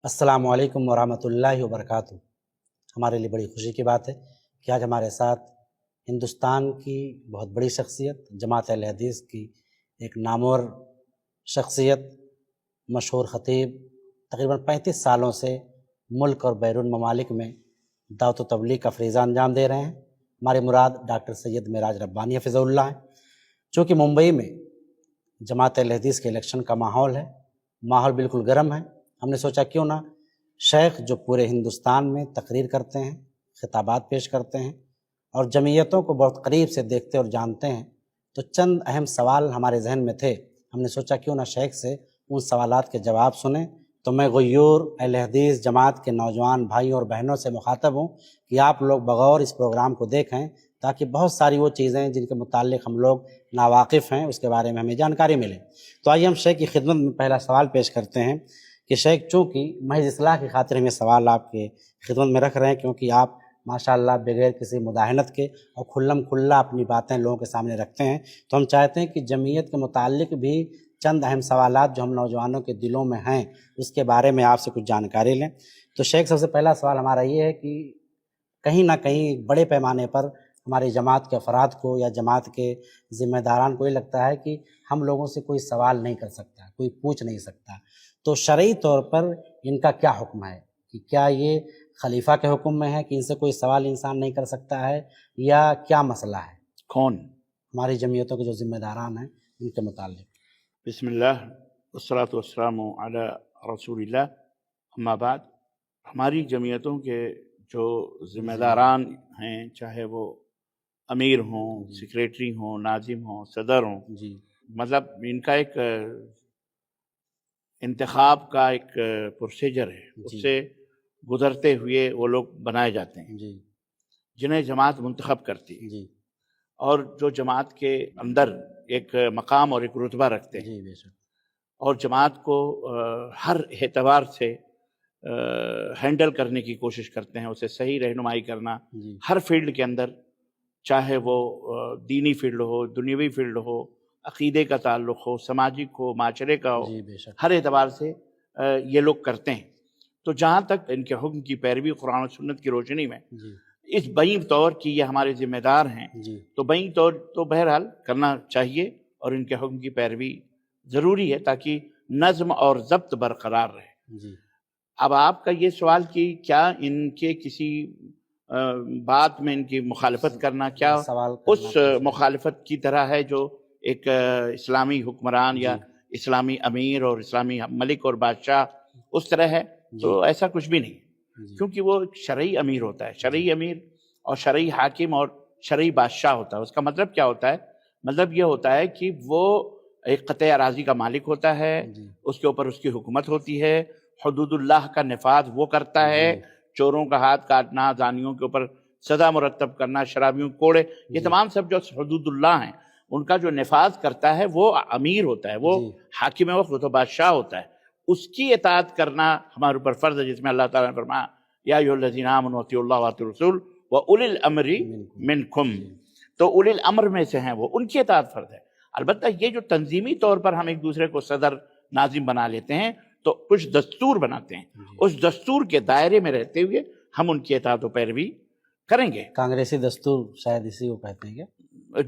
السلام علیکم ورحمۃ اللہ وبرکاتہ۔ ہمارے لیے بڑی خوشی کی بات ہے کہ آج ہمارے ساتھ ہندوستان کی بہت بڑی شخصیت، جماعت اہل حدیث کی ایک نامور شخصیت، مشہور خطیب، تقریباً 35 سالوں سے ملک اور بیرون ممالک میں دعوت و تبلیغ کا فریضہ انجام دے رہے ہیں۔ ہمارے مراد ڈاکٹر سید معراج ربانی حفظہ اللہ ہیں۔ چونکہ ممبئی میں جماعت اہل حدیث کے الیکشن کا ماحول ہے، ماحول بالکل گرم ہے، ہم نے سوچا کیوں نہ شیخ جو پورے ہندوستان میں تقریر کرتے ہیں، خطابات پیش کرتے ہیں اور جمعیتوں کو بہت قریب سے دیکھتے اور جانتے ہیں، تو چند اہم سوال ہمارے ذہن میں تھے۔ ہم نے سوچا کیوں نہ شیخ سے ان سوالات کے جواب سنیں۔ تو میں غیور اہل حدیث جماعت کے نوجوان بھائیوں اور بہنوں سے مخاطب ہوں کہ آپ لوگ بغور اس پروگرام کو دیکھیں، تاکہ بہت ساری وہ چیزیں جن کے متعلق ہم لوگ ناواقف ہیں اس کے بارے میں ہمیں جانکاری ملے۔ تو آئیے ہم شیخ کی خدمت میں پہلا سوال پیش کرتے ہیں کہ شیخ، چونکہ محض اصلاح کی خاطر ہم یہ سوال آپ کے خدمت میں رکھ رہے ہیں، کیونکہ آپ ماشاءاللہ بغیر کسی مداہنت کے اور کھلم کھلا اپنی باتیں لوگوں کے سامنے رکھتے ہیں، تو ہم چاہتے ہیں کہ جمعیت کے متعلق بھی چند اہم سوالات جو ہم نوجوانوں کے دلوں میں ہیں اس کے بارے میں آپ سے کچھ جانکاری لیں۔ تو شیخ، سب سے پہلا سوال ہمارا یہ ہے کہ کہیں نہ کہیں بڑے پیمانے پر ہماری جماعت کے افراد کو یا جماعت کے ذمہ داران کو یہ لگتا ہے کہ ہم لوگوں سے کوئی سوال نہیں کر سکتا، کوئی پوچھ نہیں سکتا، تو شرعی طور پر ان کا کیا حکم ہے؟ کہ کیا یہ خلیفہ کے حکم میں ہے کہ ان سے کوئی سوال انسان نہیں کر سکتا ہے، یا کیا مسئلہ ہے؟ کون؟ ہماری جمعیتوں کے جو ذمہ داران ہیں ان کے متعلق۔ بسم اللہ والصلاة والسلام علی رسول اللہ، اما بعد۔ ہماری جمعیتوں کے جو ذمہ داران ہیں، چاہے وہ امیر ہوں، سیکریٹری ہوں، ناظم ہوں، صدر ہوں، جی، مطلب ان کا ایک انتخاب کا ایک پروسیجر ہے، اس سے گزرتے ہوئے وہ لوگ بنائے جاتے ہیں جی، جنہیں جماعت منتخب کرتی ہے، جی، اور جو جماعت کے اندر ایک مقام اور ایک رتبہ رکھتے ہیں، جی، بے شک، اور جماعت کو ہر اعتبار سے ہینڈل کرنے کی کوشش کرتے ہیں، اسے صحیح رہنمائی کرنا جی، ہر فیلڈ کے اندر، چاہے وہ دینی فیلڈ ہو، دنیاوی فیلڈ ہو، عقیدے کا تعلق ہو، سماجی ہو، معاشرے کا ہو، جی، بے شک، ہر اعتبار سے یہ لوگ کرتے ہیں۔ تو جہاں تک ان کے حکم کی پیروی قرآن و سنت کی روشنی میں جی، اس بئیں طور کی یہ ہمارے ذمہ دار ہیں، جی، تو بئیں طور تو بہرحال کرنا چاہیے، اور ان کے حکم کی پیروی ضروری ہے تاکہ نظم اور ضبط برقرار رہے۔ جی، اب آپ کا یہ سوال کہ کیا ان کے کسی بات میں ان کی مخالفت کرنا کیا سوال کرنا اس مخالفت کی طرح ہے جو ایک اسلامی حکمران یا جی، اسلامی امیر اور اسلامی ملک اور بادشاہ اس طرح ہے؟ تو ایسا کچھ بھی نہیں، جی، کیونکہ وہ ایک شرعی امیر ہوتا ہے، شرعی امیر اور شرعی حاکم اور شرعی بادشاہ ہوتا ہے۔ اس کا مطلب کیا ہوتا ہے؟ مطلب یہ ہوتا ہے کہ وہ ایک قطع اراضی کا مالک ہوتا ہے، جی، اس کے اوپر اس کی حکومت ہوتی ہے، حدود اللہ کا نفاذ وہ کرتا ہے، جی، چوروں کا ہاتھ کاٹنا، زانیوں کے اوپر سزا مرتب کرنا، شرابیوں کو کوڑے، یہ جی، تمام سب جو حدود اللہ ہیں ان کا جو نفاذ کرتا ہے وہ امیر ہوتا ہے، وہ جی، حاکم وقت و بادشاہ ہوتا ہے۔ اس کی اطاعت کرنا ہمارے اوپر فرض ہے، جس میں اللہ تعالیٰ نے فرمایا یا ایھا الذین آمنوا اطیعوا اللہ واطیعوا الرسول واولی الامر منکم، تو اولی الامر میں سے ہیں وہ، ان کی اطاعت فرض ہے۔ البتہ یہ جو تنظیمی طور پر ہم ایک دوسرے کو صدر ناظم بنا لیتے ہیں تو کچھ دستور بناتے ہیں، اس دستور کے دائرے میں رہتے ہوئے ہم ان کی اطاعت و پیروی کریں گے۔ کانگریسی دستور شاید اسی کو کہتے ہیں کیا؟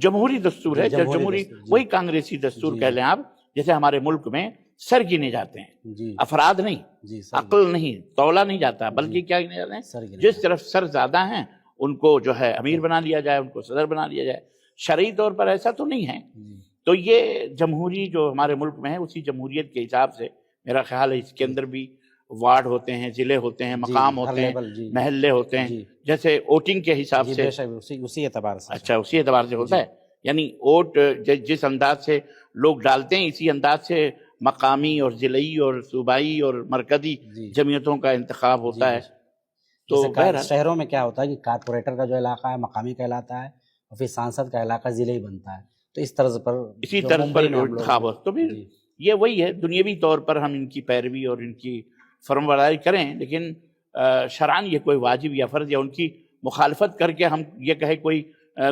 جمہوری دستور ہے، جمہوری جمہوری دستور، جی، وہی کانگریسی دستور جی، کہہ لیں آپ، جیسے ہمارے ملک میں سر گنے جاتے ہیں، جی، افراد نہیں، جی، سر عقل نہیں، تولا نہیں جاتا، بلکہ کیا گنے جاتے ہیں؟ سر گنے جس طرف سر زیادہ ہیں ان کو جو ہے امیر بنا لیا جائے، ان کو صدر بنا لیا جائے۔ شرعی طور پر ایسا تو نہیں ہے۔ جی، تو یہ جمہوری جو ہمارے ملک میں ہے، اسی جمہوریت کے حساب سے میرا خیال ہے اس کے اندر بھی وارڈ ہوتے ہیں، ضلع ہوتے ہیں، مقام ہر ہوتے ہیں، لیول، جی، محلے ہوتے ہیں، جی، جیسے ووٹنگ کے حساب جی، سے۔ بے شک اسی اعتبار سے۔ اچھا، اسی اعتبار سے ہوتا ہے، یعنی ووٹ جس انداز سے لوگ ڈالتے ہیں اسی انداز سے مقامی اور ضلعی اور صوبائی اور مرکزی جی، جمعیتوں کا انتخاب جی، ہوتا بے ہے۔ شک۔ تو جیسے بہرحال شہروں میں کیا ہوتا ہے کہ کارپوریٹر کا جو علاقہ ہے مقامی کہلاتا ہے، اور پھر سانسد کا علاقہ ضلعی بنتا ہے، تو اس طرز پر اسی جو طرز پر ممبئی میں ہم لوگ انتخاب ہو، تو پھر جی، یہ وہی ہے، دنیاوی طور پر ہم ان کی پیروی اور ان کی فرمانبرداری کریں، لیکن شرعاً یہ کوئی واجب یا فرض یا ان کی مخالفت کر کے ہم یہ کہیں کوئی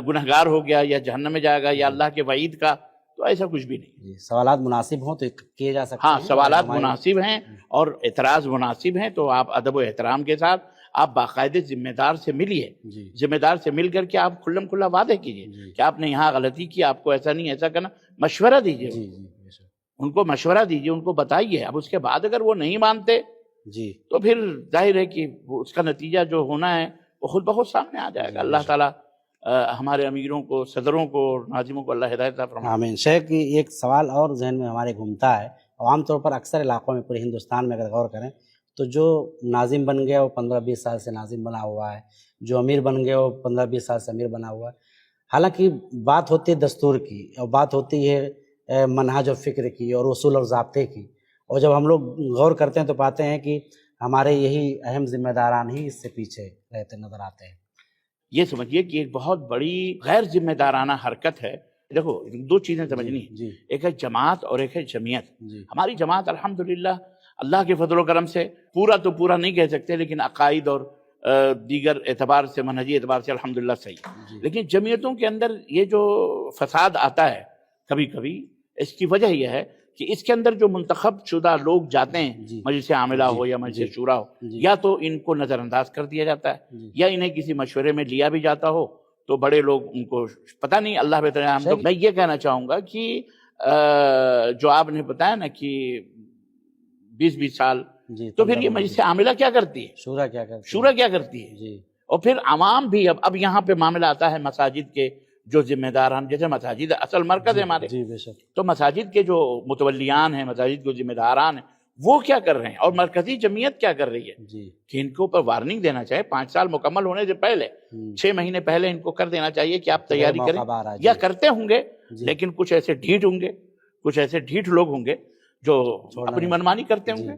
گنہگار ہو گیا یا جہنم میں جائے گا یا اللہ کے وعید کا تو ایسا کچھ بھی نہیں. جی سوالات مناسب ہوں تو کیے جا سکتے ہاں ہیں. سوالات مناسب ہیں اور اعتراض مناسب ہیں تو آپ ادب و احترام کے ساتھ آپ باقاعدہ ذمہ دار سے ملیے. جی ذمہ دار سے مل کر کے آپ کھلم کھلا وعدے کیجیے جی کہ آپ نے یہاں غلطی کی, آپ کو ایسا نہیں ایسا کرنا, مشورہ دیجیے. جی جی بے شک. ان کو مشورہ دیجیے, ان کو بتائیے. اب اس کے بعد اگر وہ نہیں مانتے جی تو پھر ظاہر ہے کہ اس کا نتیجہ جو ہونا ہے وہ خود بخود سامنے آ جائے گا. اللہ تعالیٰ ہمارے امیروں کو, صدروں کو, ناظموں کو اللہ ہدایت عطا فرمائے. آمین. شیخ کی ایک سوال اور ذہن میں ہمارے گھومتا ہے, اور عام طور پر اکثر علاقوں میں پورے ہندوستان میں اگر غور کریں تو جو ناظم بن گیا وہ 15-20 سال سے ناظم بنا ہوا ہے, جو امیر بن گیا وہ 15-20 سال سے امیر بنا ہوا ہے. حالانکہ بات ہوتی ہے دستور کی, اور بات ہوتی ہے منہج و فکر کی اور اصول اور ضابطے کی, اور جب ہم لوگ غور کرتے ہیں تو پاتے ہیں کہ ہمارے یہی اہم ذمہ داران ہی اس سے پیچھے رہتے نظر آتے ہیں. یہ سمجھیے کہ ایک بہت بڑی غیر ذمہ دارانہ حرکت ہے. دیکھو دو چیزیں سمجھنی ہیں, جی ایک ہے جماعت اور ایک ہے جمعیت. جی ہماری جماعت الحمدللہ اللہ کے فضل و کرم سے پورا تو پورا نہیں کہہ سکتے, لیکن عقائد اور دیگر اعتبار سے, منہجی اعتبار سے الحمدللہ صحیح. جی لیکن جمعیتوں کے اندر یہ جو فساد آتا ہے کبھی کبھی, اس کی وجہ یہ ہے کہ اس کے اندر جو منتخب شدہ لوگ جاتے ہیں, جی مجلس عاملہ جی ہو یا مجلس جی شورا ہو, جی یا تو ان کو نظر انداز کر دیا جاتا ہے, جی یا انہیں کسی مشورے میں لیا بھی جاتا ہو تو بڑے لوگ ان کو پتہ نہیں, اللہ بہتر ہے. ہم تو میں یہ کہنا چاہوں گا کہ جو آپ نے بتایا نا کہ 20-20 سال, جی تو پھر یہ مجلس عاملہ کیا کرتی ہے, شورا کیا کرتے ہیں؟ شورا کیا کرتی ہے, جی اور پھر عوام بھی. اب یہاں پہ معاملہ آتا ہے مساجد کے جو ذمہ داران, جیسے مساجد اصل مرکز ہے ہمارے, جی بے شک. تو مساجد کے جو متولیان ہیں, مساجد کے ذمہ داران ہیں, وہ کیا کر رہے ہیں, اور مرکزی جمعیت کیا کر رہی ہے جی کہ ان کے اوپر وارننگ دینا چاہیے 5 سال مکمل ہونے سے پہلے, 6 مہینے پہلے ان کو کر دینا چاہیے کہ آپ تیاری کریں. موقع بارہ. یا کرتے ہوں گے جی. لیکن کچھ ایسے ڈھیٹ ہوں گے, کچھ ایسے ڈھیٹ لوگ ہوں گے جو اپنی منمانی کرتے ہوں گے.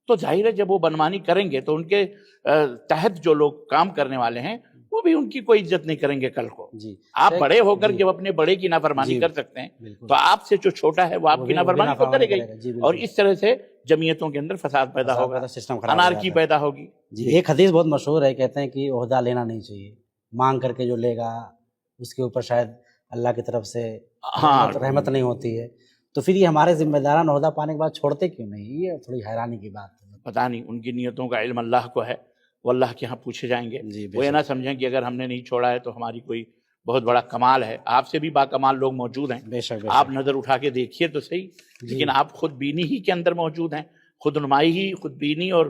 تو ظاہر ہے جب وہ منمانی کریں گے تو ان کے تحت جو لوگ کام کرنے والے ہیں وہ بھی ان کی کوئی عزت نہیں کریں گے کل کو. جی آپ بڑے ہو کر جب اپنے بڑے کی نافرمانی کر سکتے ہیں تو آپ سے جو چھوٹا ہے وہ آپ کی نافرمانی تو کرے گا. اور اس طرح سے جمعیتوں کے اندر فساد پیدا ہوگا, انارکی پیدا ہوگی. جی ایک حدیث بہت مشہور ہے, کہتے ہیں کہ عہدہ لینا نہیں چاہیے, مانگ کر کے جو لے گا اس کے اوپر شاید اللہ کی طرف سے رحمت نہیں ہوتی ہے. تو پھر یہ ہمارے ذمہ داران عہدہ پانے کے بعد چھوڑتے کیوں نہیں؟ یہ تھوڑی حیرانی کی بات ہے. پتہ نہیں, ان کی نیتوں کا علم اللہ کو ہے, وہ اللہ کے ہاں پوچھے جائیں گے. وہ یہ نہ سمجھیں کہ اگر ہم نے نہیں چھوڑا ہے تو ہماری کوئی بہت بڑا کمال ہے. آپ سے بھی باکمال لوگ موجود ہیں, بے شک آپ نظر اٹھا کے دیکھیے تو صحیح, لیکن آپ خود بینی ہی کے اندر موجود ہیں, خود نمائی ہی, خود بینی اور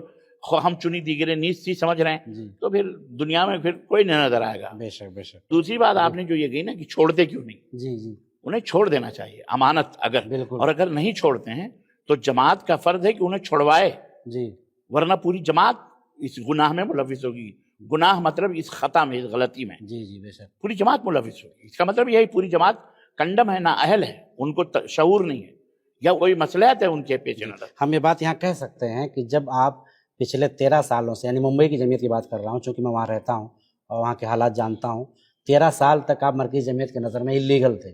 ہم چنی دیگرے نیز سی سمجھ رہے ہیں, تو پھر دنیا میں پھر کوئی نہیں نظر آئے گا. بے شک بے شک. دوسری بات آپ نے جو یہ کہی نا کہ چھوڑتے کیوں نہیں, جی جی انہیں چھوڑ دینا چاہیے امانت اگر, اور اگر نہیں چھوڑتے ہیں تو جماعت کا فرض ہے کہ انہیں چھوڑوائے, جی ورنہ پوری جماعت اس گناہ میں ملوث ہوگی. گناہ مطلب اس خطا میں, اس غلطی میں جی جی بے شک پوری جماعت ملوث ہوگی. اس کا مطلب یہی پوری جماعت کنڈم ہے, نااہل ہے, ان کو شعور نہیں ہے یا کوئی مصلحت ہے ان کے پیش نظر. ہم یہ بات یہاں کہہ سکتے ہیں کہ جب آپ پچھلے 13 سالوں سے, یعنی ممبئی کی جمعیت کی بات کر رہا ہوں چونکہ میں وہاں رہتا ہوں اور وہاں کے حالات جانتا ہوں, 13 سال تک آپ مرکزی جمعیت کے نظر میں اللیگل تھے,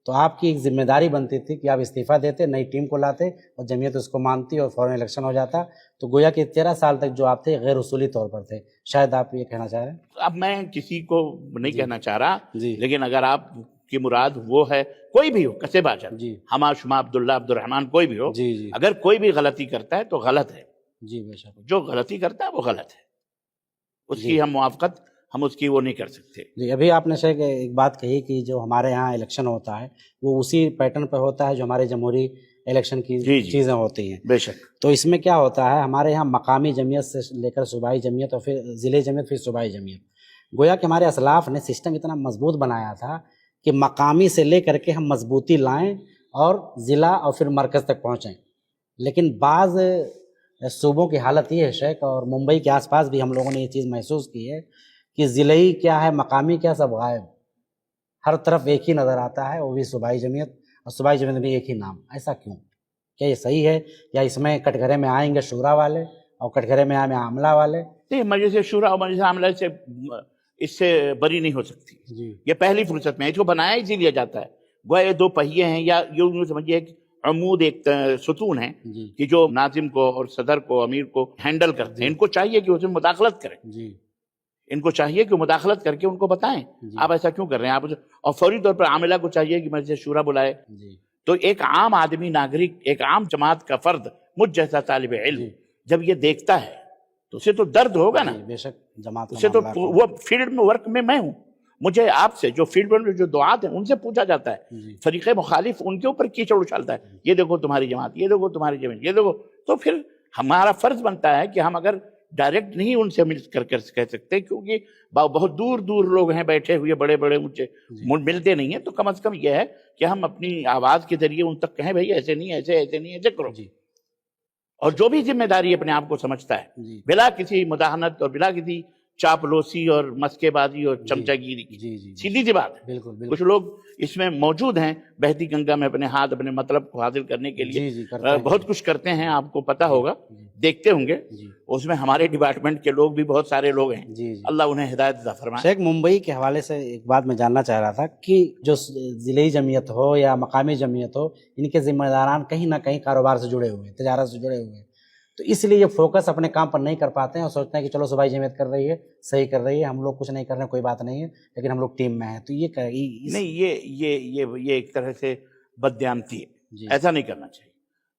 تو آپ کی ایک ذمہ داری بنتی تھی کہ آپ استعفیٰ دیتے, نئی ٹیم کو لاتے اور جمعیت اس کو مانتی اور فوراً الیکشن ہو جاتا. تو گویا کہ 13 سال تک جو آپ تھے غیر اصولی طور پر تھے. شاید آپ یہ کہنا چاہ رہے ہیں؟ اب میں کسی کو نہیں کہنا چاہ رہا, جی لیکن اگر آپ کی مراد وہ ہے, کوئی بھی ہو, کسے باجر, جی ہما شما, عبداللہ, عبد الرحمن, کوئی بھی ہو, جی جی اگر کوئی بھی غلطی کرتا ہے تو غلط ہے. جی بے شک. جو غلطی کرتا ہے وہ غلط ہے, اس کی ہم موافقت, ہم اس کی وہ نہیں کر سکتے. جی ابھی آپ نے شیخ ایک بات کہی کہ جو ہمارے ہاں الیکشن ہوتا ہے وہ اسی پیٹرن پہ ہوتا ہے جو ہمارے جمہوری الیکشن کی چیزیں ہوتی ہیں. بے شک. تو اس میں کیا ہوتا ہے, ہمارے یہاں مقامی جمعیت سے لے کر صوبائی جمعیت اور پھر ضلعی جمعیت پھر صوبائی جمعیت, گویا کہ ہمارے اسلاف نے سسٹم اتنا مضبوط بنایا تھا کہ مقامی سے لے کر کے ہم مضبوطی لائیں اور ضلع اور پھر مرکز تک پہنچیں. لیکن بعض صوبوں کی حالت یہ ہے شیخ, اور ممبئی کے آس پاس بھی ہم لوگوں نے یہ چیز محسوس کی ہے کہ ضلعی کیا ہے, مقامی کیا, سب غائب, ہر طرف ایک ہی نظر آتا ہے, وہ بھی صوبائی جمعیت, اور صوبائی جمعیت میں بھی ایک ہی نام. ایسا کیوں؟ کیا یہ صحیح ہے, یا اس میں کٹگرے میں آئیں گے شورا والے اور کٹگرے میں آئیں گے عاملہ والے؟ نہیں, مجلس شورا اور مجلس عاملہ سے اس سے بری نہیں ہو سکتی. جی یہ پہلی فرصت میں اس کو بنایا اسی لیے جاتا ہے, گویا یہ 2 پہیے ہیں, یا یوں سمجھیے ایک عمود, ایک ستون ہے جی کہ جو ناظم کو اور صدر کو, امیر کو ہینڈل کرتے ہیں. ان کو چاہیے کہ اس میں مداخلت کریں, جی ان کو چاہیے کہ مداخلت کر کے ان کو بتائیں آپ ایسا کیوں کر رہے ہیں آپ, اور فوری طور پر عاملہ کو چاہیے کہ مجلس شورا بلائے, جی تو ایک عام آدمی ناگرک، ایک عام جماعت کا فرد، مجھ جیسا طالب علم جب یہ دیکھتا ہے تو اسے تو درد ہوگا نا، بے شک جماعت اسے تو وہ فیلڈ میں ورک میں ہوں، مجھے آپ سے جو فیلڈ میں جو دعات ہیں ان سے پوچھا جاتا ہے، فریق مخالف ان کے اوپر کیچڑ اچھالتا ہے، یہ دیکھو تمہاری جماعت، یہ دیکھو تمہاری جماعت، یہ دیکھو، تو پھر ہمارا فرض بنتا ہے کہ ہم اگر ڈائریکٹ نہیں ان سے مل کر کہہ سکتے، کیونکہ بہت دور دور لوگ ہیں بیٹھے ہوئے، بڑے بڑے اونچے، ملتے نہیں ہیں، تو کم از کم یہ ہے کہ ہم اپنی آواز کے ذریعے ان تک کہیں بھائی ایسے نہیں، ایسے ایسے نہیں، ایسے کرو. اور جو بھی ذمہ داری اپنے آپ کو سمجھتا ہے بلا کسی مداحنت اور بلا کسی چاپلوسی اور مسکے بازی اور چمچہ گیری کی، سیدھی سی بات ہے. کچھ لوگ اس میں موجود ہیں بہتی گنگا میں اپنے ہاتھ اپنے مطلب کو حاصل کرنے کے لیے بہت کچھ کرتے ہیں، آپ کو پتا ہوگا، دیکھتے ہوں گے. اس میں ہمارے ڈپارٹمنٹ کے لوگ بھی بہت سارے لوگ ہیں، اللہ انہیں ہدایت عطا فرمائے. شیخ ممبئی کے حوالے سے ایک بات میں جاننا چاہ رہا تھا کہ جو ضلعی جمعیت ہو یا مقامی جمعیت ہو، ان کے ذمہ داران کہیں نہ کہیں کاروبار سے جڑے ہوئے ہیں، تجارت سے جڑے ہوئے ہیں، تو اس لیے یہ فوکس اپنے کام پر نہیں کر پاتے ہیں اور سوچتے ہیں کہ چلو صوبائی جمعیت کر رہی ہے، صحیح کر رہی ہے، ہم لوگ کچھ نہیں کر رہے ہیں، کوئی بات نہیں ہے، لیکن ہم لوگ ٹیم میں ہیں. تو یہ نہیں، یہ ایک طرح سے بددیانتی ہے، ایسا نہیں کرنا چاہیے.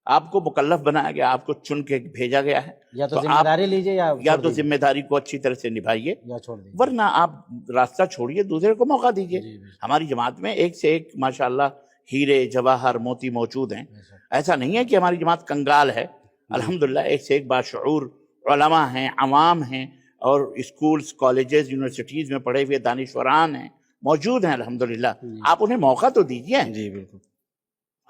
آپ کو مکلف بنایا گیا، آپ کو چن کے بھیجا گیا ہے، یا تو ذمہ داری لیجیے یا تو ذمہ داری کو اچھی طرح سے نبھائیے، یا چھوڑ دیجیے، ورنہ آپ راستہ چھوڑیے، دوسرے کو موقع دیجیے. ہماری جماعت میں ایک سے ایک ماشاءاللہ ہیرے جواہر موتی موجود ہیں. ایسا نہیں ہے کہ ہماری جماعت کنگال ہے، الحمدللہ ایک سے ایک باشعور علماء ہیں، عوام ہیں، اور اسکولز، کالجز، یونیورسٹیز میں پڑھے ہوئے دانشوران ہیں، موجود ہیں الحمدللہ. آپ انہیں موقع تو دیجیے، جی بالکل،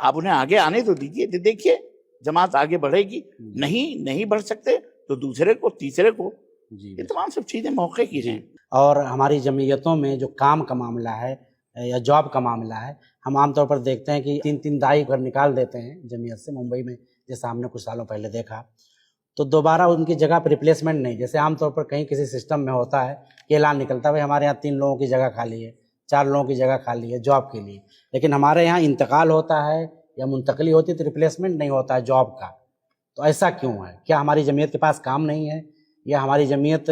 آپ انہیں آگے آنے تو دیجیے. دیکھیے جماعت آگے بڑھے گی، نہیں بڑھ سکتے تو دوسرے کو، تیسرے کو، یہ تمام سب چیزیں موقع کی ہیں. اور ہماری جمعیتوں میں جو کام کا معاملہ ہے یا جاب کا معاملہ ہے، ہم عام طور پر دیکھتے ہیں کہ 3 دائی گھر نکال دیتے ہیں جمعیت سے. ممبئی میں جیسا ہم نے کچھ سالوں پہلے دیکھا، تو دوبارہ ان کی جگہ پر ریپلیسمنٹ نہیں. جیسے عام طور پر کہیں کسی سسٹم میں ہوتا ہے کہ اعلان نکلتا ہے بھائی ہمارے یہاں 3 لوگوں کی جگہ خالی ہے، 4 لوگوں کی جگہ خالی ہے جاب کے لیے، لیکن ہمارے یہاں انتقال ہوتا ہے یا منتقلی ہوتی ہے تو ریپلیسمنٹ نہیں ہوتا ہے جاب کا. تو ایسا کیوں ہے؟ کیا ہماری جمعیت کے پاس کام نہیں ہے یا ہماری جمعیت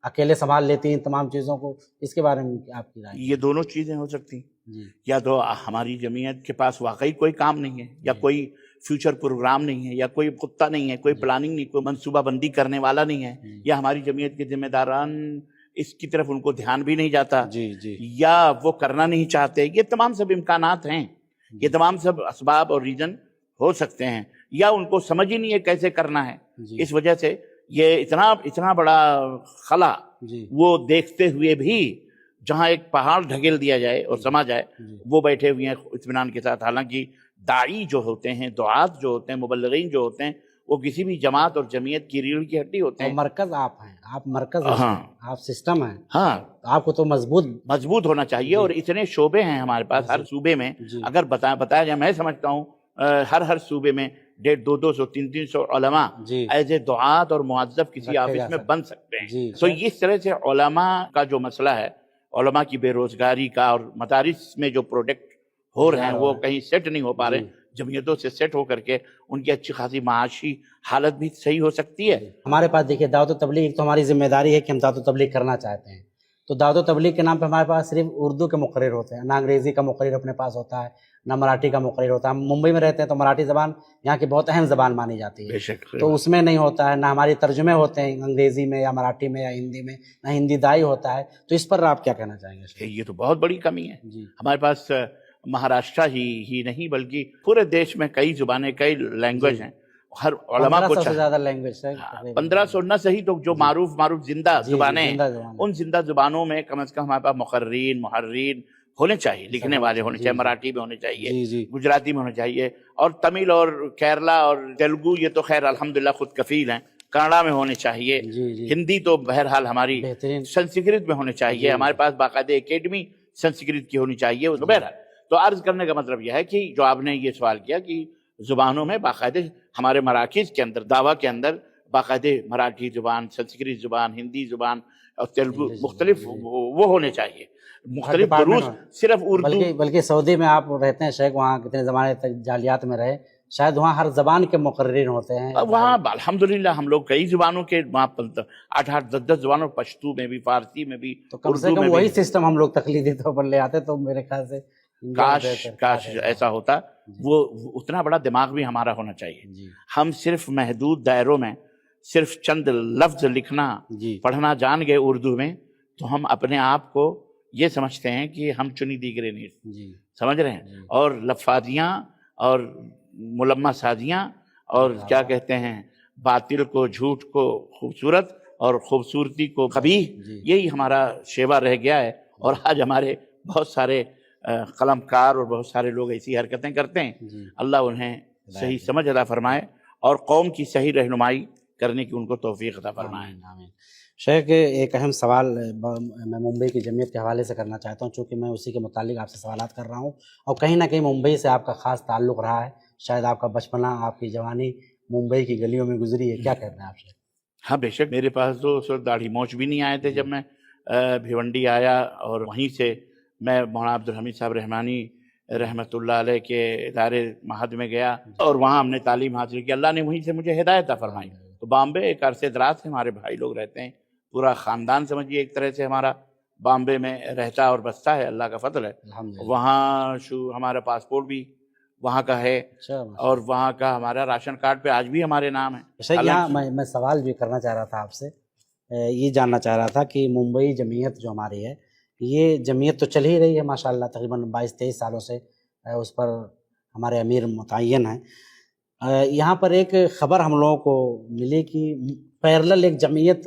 اکیلے سنبھال لیتی ہیں تمام چیزوں کو؟ اس کے بارے میں آپ کی رائے؟ یہ دونوں چیزیں ہو سکتی، یا تو ہماری جمعیت کے پاس واقعی کوئی کام نہیں ہے، یا کوئی فیوچر پروگرام نہیں ہے، یا کوئی خطہ نہیں ہے، کوئی پلاننگ نہیں، کوئی منصوبہ بندی کرنے والا نہیں ہے، یا ہماری جمعیت کے ذمہ داران اس کی طرف ان کو دھیان بھی نہیں جاتا، یا وہ کرنا نہیں چاہتے. یہ تمام سب امکانات ہیں، یہ تمام سب اسباب اور ریزن ہو سکتے ہیں، یا ان کو سمجھ ہی نہیں ہے کیسے کرنا ہے. اس وجہ سے یہ اتنا بڑا خلا وہ دیکھتے ہوئے بھی جہاں ایک پہاڑ ڈھکیل دیا جائے اور سما جائے، وہ بیٹھے ہوئے ہیں اطمینان کے ساتھ. حالانکہ داعی جو ہوتے ہیں، دعات جو ہوتے ہیں، مبلغین جو ہوتے ہیں، وہ کسی بھی جماعت اور جمعیت کی ریڑھ کی ہڈی ہوتے ہیں. مرکز آپ ہیں، آپ مرکز ہیں، آپ سسٹم ہیں، ہاں، آپ کو تو مضبوط ہونا چاہیے. اور اتنے شعبے ہیں ہمارے پاس ہر صوبے میں. اگر بتایا جائے، میں سمجھتا ہوں ہر صوبے میں 150 200 300 علماء ایز اے دعات اور معذب کسی آفس میں بن سکتے ہیں. تو اس طرح سے علماء کا جو مسئلہ ہے، علماء کی بے روزگاری کا، اور مدارس میں جو پروڈکٹ ہو رہے ہیں وہ کہیں سیٹ نہیں ہو پا رہے، جمعیتوں سے سیٹ ہو کر کے ان کی اچھی خاصی معاشی حالت بھی صحیح ہو سکتی ہے. ہمارے پاس دیکھیے دعوت و تبلیغ تو ہماری ذمہ داری ہے کہ ہم دعوت و تبلیغ کرنا چاہتے ہیں، تو دعوت و تبلیغ کے نام پہ ہمارے پاس صرف اردو کے مقرر ہوتے ہیں، نہ انگریزی کا مقرر اپنے پاس ہوتا ہے، نہ مراٹھی کا مقرر ہوتا ہے. ہم ممبئی میں رہتے ہیں تو مراٹھی زبان یہاں کی بہت اہم زبان مانی جاتی ہے، تو اس میں نہیں ہوتا ہے. نہ ہماری ترجمے ہوتے ہیں انگریزی میں یا مراٹھی میں یا ہندی میں، نہ ہندی دائی ہوتا ہے. تو اس پر آپ کیا کہنا چاہیں گے؟ یہ تو بہت بڑی کمی ہے. ہمارے پاس مہاراشٹرا ہی نہیں بلکہ پورے دیش میں کئی زبانیں، کئی لینگویج ہیں. ہر علماء کو 1500 سے زیادہ لینگویج ہے، 1500 نہ صحیح تو جو معروف زندہ زبانیں ہیں، ان زندہ زبانوں میں کم از کم ہمارے پاس مقررین، محررین ہونے چاہیے، لکھنے والے ہونے چاہیے. مراٹھی میں ہونے چاہیے، گجراتی میں ہونے چاہیے، اور تمل اور کیرلا اور تیلگو یہ تو خیر الحمدللہ خود کفیل ہیں. کنڑا میں ہونے چاہیے، ہندی تو بہرحال ہماری، سنسکرت میں ہونے چاہیے. ہمارے پاس باقاعدہ اکیڈمی سنسکرت کی ہونی چاہیے. بہرحال تو عرض کرنے کا مطلب یہ ہے کہ جو آپ نے یہ سوال کیا کہ زبانوں میں باقاعدہ ہمارے مراکز کے اندر، دعویٰ کے اندر باقاعدہ مراٹھی زبان، سنسکرت زبان، ہندی زبان اور تیلگو مختلف وہ ہونے چاہیے. مختلف دروس، صرف اردو. بلکہ سعودی میں آپ رہتے ہیں شیخ، وہاں کتنے زمانے تک جالیات میں رہے، شاید وہاں ہر زبان کے مقررین ہوتے ہیں. وہاں الحمدللہ ہم لوگ کئی زبانوں کے، وہاں 8 10 زبانوں، پشتو میں بھی، فارسی میں بھی، تو کم سے کم وہی سسٹم ہم لوگ تقلیدی طور پر لے آتے تو میرے خیال سے کاش بہتر، کاش ایسا ہوتا. وہ اتنا بڑا دماغ بھی ہمارا ہونا چاہیے. جی ہم صرف محدود دائروں میں صرف چند لفظ لکھنا جی پڑھنا جان گئے اردو میں تو ہم اپنے آپ کو یہ سمجھتے ہیں کہ ہم چنی دی گرینیڈ، جی سمجھ رہے ہیں. جی. اور لفاظیاں اور ملمہ سازیاں اور کیا کہتے ہیں باطل کو جھوٹ کو خوبصورت اور خوبصورتی کو قبیح، جی یہی ہمارا شیوا رہ گیا ہے. اور آج ہمارے بہت سارے قلم کار اور بہت سارے لوگ ایسی حرکتیں کرتے ہیں. جی اللہ انہیں صحیح سمجھ عطا فرمائے اور قوم کی صحیح رہنمائی کرنے کی ان کو توفیق عطا فرمائے. آمین آمین. شیخ ایک اہم سوال میں ممبئی کی جمعیت کے حوالے سے کرنا چاہتا ہوں، چونکہ میں اسی کے متعلق آپ سے سوالات کر رہا ہوں، اور کہیں نہ کہیں ممبئی سے آپ کا خاص تعلق رہا ہے، شاید آپ کا بچپنا آپ کی جوانی ممبئی کی گلیوں میں گزری ہے. کیا کہتے ہیں آپ سے؟ ہاں بے شک، میرے پاس تو اس وقت داڑھی موچ بھی نہیں آئے تھے جب میں بھیونڈی آیا، اور وہیں سے میں مولانا عبدالحمید صاحب رحمانی رحمۃ اللہ علیہ کے ادارے مہد میں گیا اور وہاں ہم نے تعلیم حاصل کی. اللہ نے وہیں سے مجھے ہدایت عطا فرمائی. تو بامبے ایک عرصے دراز سے ہمارے بھائی لوگ رہتے ہیں، پورا خاندان سمجھیے ایک طرح سے ہمارا بامبے میں رہتا اور بستا ہے، اللہ کا فضل ہے. الحمدللہ. وہاں ہمارا پاسپورٹ بھی وہاں کا ہے، اچھا. اور وہاں کا ہمارا راشن کارڈ پہ آج بھی ہمارے نام ہے. شیخ یہاں میں سوال بھی کرنا چاہ رہا تھا آپ سے، یہ جاننا چاہ رہا تھا کہ ممبئی جمعیت جو ہماری ہے، یہ جمعیت تو چل ہی رہی ہے ماشاء اللہ، تقریباً 22-23 سالوں سے اس پر ہمارے امیر متعین ہیں. یہاں پر ایک خبر ہم لوگوں کو ملی کہ پیرلل ایک جمعیت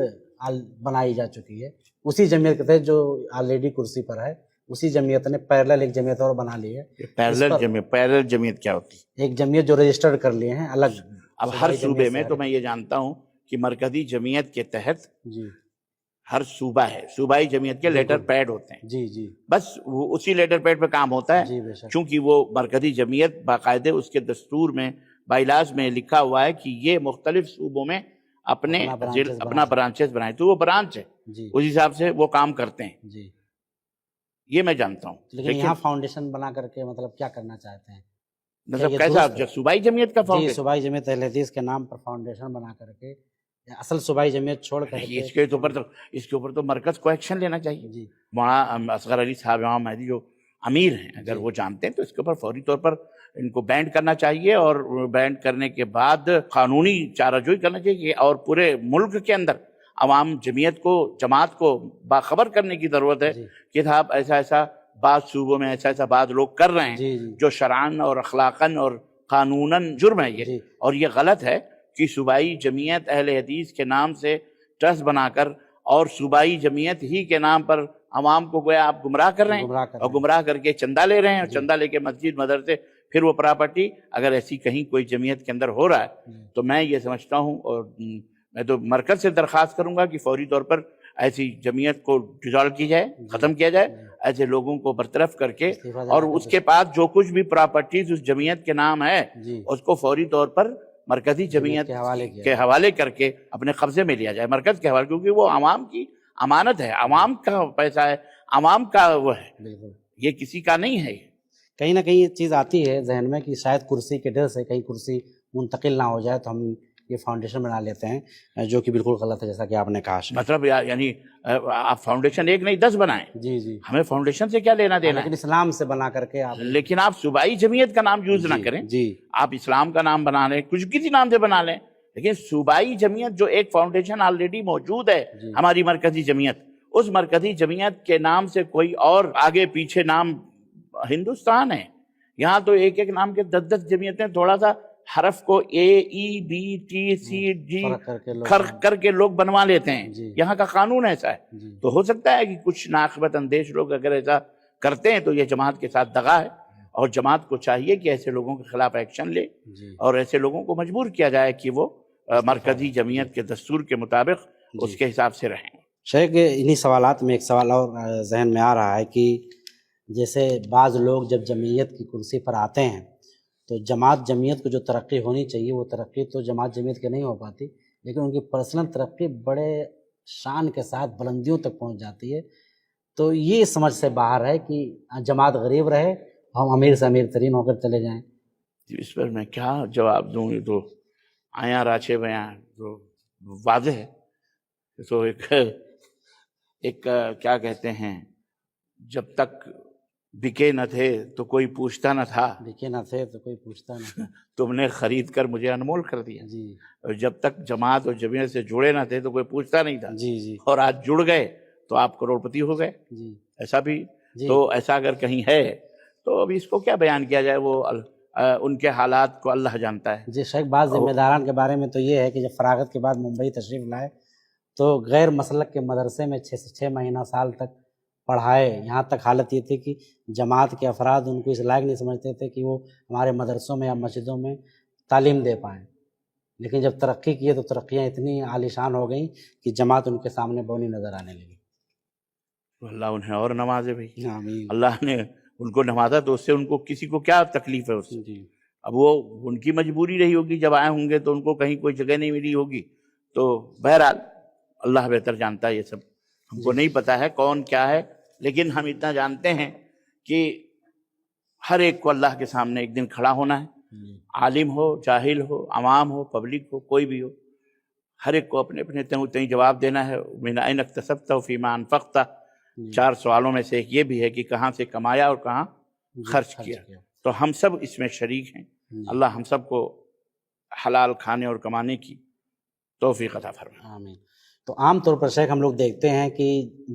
بنائی جا چکی ہے، اسی جمعیت کے تحت جو آلریڈی کرسی پر ہے، اسی جمعیت نے پیرلل ایک جمعیت اور بنا لی ہے. پیرلل جمعیت کیا ہوتی ہے؟ ایک جمعیت جو رجسٹرڈ کر لیے ہیں الگ. اب ہر صوبے میں تو میں یہ جانتا ہوں کہ مرکزی جمعیت کے تحت جی ہر صوبہ ہے، صوبائی جمعیت کے لیٹر پیڈ ہوتے ہیں. جی جی بس وہ اسی لیٹر پیڈ پہ کام ہوتا ہے. جی بے شک. چونکہ وہ مرکزی جمعیت باقاعدے اس کے دستور میں بائیلاز میں لکھا ہوا ہے کہ یہ مختلف صوبوں میں اپنا برانچز بنائے، تو وہ برانچ ہے، جی اس حساب سے وہ کام کرتے ہیں. جی. یہ میں جانتا ہوں. لیکن یہاں فاؤنڈیشن بنا کر کے مطلب کیا کرنا چاہتے ہیں؟ مطلب کیسا صوبائی جمعیت کا جی فاؤنڈیشن؟ صوبائی جمعیت اہل حدیث کے نام پر فاؤنڈیشن بنا کر کے اصل صوبائی جمعیت چھوڑ کر کے اس کے اوپر تو مرکز کو ایکشن لینا چاہیے. جی مولانا اصغر علی صاحب امام مہدی جو امیر ہیں، اگر وہ جانتے ہیں تو اس کے اوپر فوری طور پر ان کو بینڈ کرنا چاہیے، اور بینڈ کرنے کے بعد قانونی چارہ جوئی کرنا چاہیے، اور پورے ملک کے اندر عوام جماعت کو باخبر کرنے کی ضرورت ہے کہ صاحب ایسا بعض صوبوں میں ایسا بعض لوگ کر رہے ہیں جو شرعاً اور اخلاقاً اور قانوناً جرم ہے یہ، اور یہ غلط ہے کہ صوبائی جمعیت اہل حدیث کے نام سے ٹرسٹ بنا کر اور صوبائی جمعیت ہی کے نام پر عوام کو گویا آپ گمراہ کر رہے ہیں، اور گمراہ کر کے چندہ لے رہے ہیں، اور چندہ لے کے مسجد مدرسے پھر وہ پراپرٹی. اگر ایسی کہیں کوئی جمعیت کے اندر ہو رہا ہے تو میں یہ سمجھتا ہوں، اور میں تو مرکز سے درخواست کروں گا کہ فوری طور پر ایسی جمعیت کو ڈیزالو کی جائے، ختم کیا جائے، ایسے لوگوں کو برطرف کر کے، اور اس کے بعد جو کچھ بھی پراپرٹیز اس جمعیت کے نام ہے اس کو فوری طور پر مرکزی جمعیت کے حوالے کر کے اپنے قبضے میں لیا جائے، مرکز کے حوالے، کیونکہ وہ عوام کی امانت ہے، عوام کا پیسہ ہے، عوام کا وہ ہے، یہ کسی کا نہیں ہے. کہیں نہ کہیں یہ چیز آتی ہے ذہن میں کہ شاید کرسی کے ڈر سے کہیں کرسی منتقل نہ ہو جائے، تو ہم یہ فاؤنڈیشن بنا لیتے ہیں، جو کہ بالکل غلط ہے جیسا کہ آپ نے کہا. مطلب یعنی آپ فاؤنڈیشن ایک نہیں 10 بنائیں. جی جی. ہمیں فاؤنڈیشن سے کیا لینا دینا ہے؟ لیکن اسلام سے بنا کر کے آپ، لیکن آپ صوبائی جمعیت کا نام یوز نہ کریں. جی. آپ اسلام کا نام بنا لیں، کچھ کسی نام سے بنا لیں، لیکن صوبائی جمعیت جو ایک فاؤنڈیشن آلریڈی موجود ہے ہماری مرکزی جمعیت، اس مرکزی جمعیت کے نام سے کوئی اور آگے پیچھے نام، ہندوستان ہے یہاں تو ایک نام کے 10 جمعیتیں تھوڑا سا حرف کو AEBTCD خرق کر کے لوگ بنوا لیتے ہیں. یہاں کا قانون ایسا ہے. تو ہو سکتا ہے کہ کچھ ناقابت اندیش لوگ اگر ایسا کرتے ہیں تو یہ جماعت کے ساتھ دغا ہے، اور جماعت کو چاہیے کہ ایسے لوگوں کے خلاف ایکشن لے، اور ایسے لوگوں کو مجبور کیا جائے کہ وہ مرکزی جمعیت کے دستور کے مطابق اس کے حساب سے رہیں. شیخ انہی سوالات میں ایک سوال اور ذہن میں آ رہا ہے کہ جیسے بعض لوگ جب جمعیت کی کرسی پر آتے ہیں تو جمعیت کو جو ترقی ہونی چاہیے وہ ترقی تو جماعت جمعیت کے نہیں ہو پاتی، لیکن ان کی پرسنل ترقی بڑے شان کے ساتھ بلندیوں تک پہنچ جاتی ہے. تو یہ سمجھ سے باہر ہے کہ جماعت غریب رہے، ہم امیر سے امیر ترین ہو کر چلے جائیں. اس پر میں کیا جواب دوں؟ یہ تو آیا راچے بیاں تو واضح ہے. تو ایک کیا کہتے ہیں، جب تک بکے نہ تھے تو کوئی پوچھتا نہ تھا، بکے نہ تھے تو کوئی پوچھتا نہ تھا. تم نے خرید کر مجھے انمول کر دیا. جی اور جب تک جماعت اور جمعیت سے جڑے نہ تھے تو کوئی پوچھتا نہیں تھا، جی جی اور آج جڑ گئے تو آپ کروڑپتی ہو گئے. جی ایسا بھی جی. تو ایسا اگر کہیں ہے تو اب اس کو کیا بیان کیا جائے، وہ ان کے حالات کو اللہ جانتا ہے. جی شیخ، بعض ذمہ داران کے بارے میں تو یہ ہے کہ جب فراغت کے بعد ممبئی تشریف لائے تو غیر مسلک کے مدرسے میں 6 سے 6 مہینہ سال تک پڑھائے. یہاں تک حالت یہ تھی کہ جماعت کے افراد ان کو اس لائق نہیں سمجھتے تھے کہ وہ ہمارے مدرسوں میں یا مسجدوں میں تعلیم دے پائیں. لیکن جب ترقی کی تو ترقیاں اتنی عالیشان ہو گئیں کہ جماعت ان کے سامنے بونی نظر آنے لگی. اللہ انہیں اور نوازے بھائی. آمین. اللہ نے ان کو نوازا تو اس سے ان کو کسی کو کیا تکلیف ہے اس سے. جی اب وہ ان کی مجبوری رہی ہوگی، جب آئے ہوں گے تو ان کو کہیں کوئی جگہ نہیں ملی ہوگی. تو بہرحال اللہ بہتر جانتا ہے، یہ سب ہم کو نہیں پتا ہے کون کیا ہے، لیکن ہم اتنا جانتے ہیں کہ ہر ایک کو اللہ کے سامنے ایک دن کھڑا ہونا ہے. عالم ہو، جاہل ہو، عوام ہو، پبلک ہو، کوئی بھی ہو، ہر ایک کو اپنے اپنے تئیں جواب دینا ہے. من أين اكتسبت وفيما أنفقت، 4 سوالوں میں سے ایک یہ بھی ہے کہ کہاں سے کمایا اور کہاں خرچ کیا. تو ہم سب اس میں شریک ہیں. اللہ ہم سب کو حلال کھانے اور کمانے کی توفیق عطا فرمائے. آمین. تو عام طور پر شیخ ہم لوگ دیکھتے ہیں کہ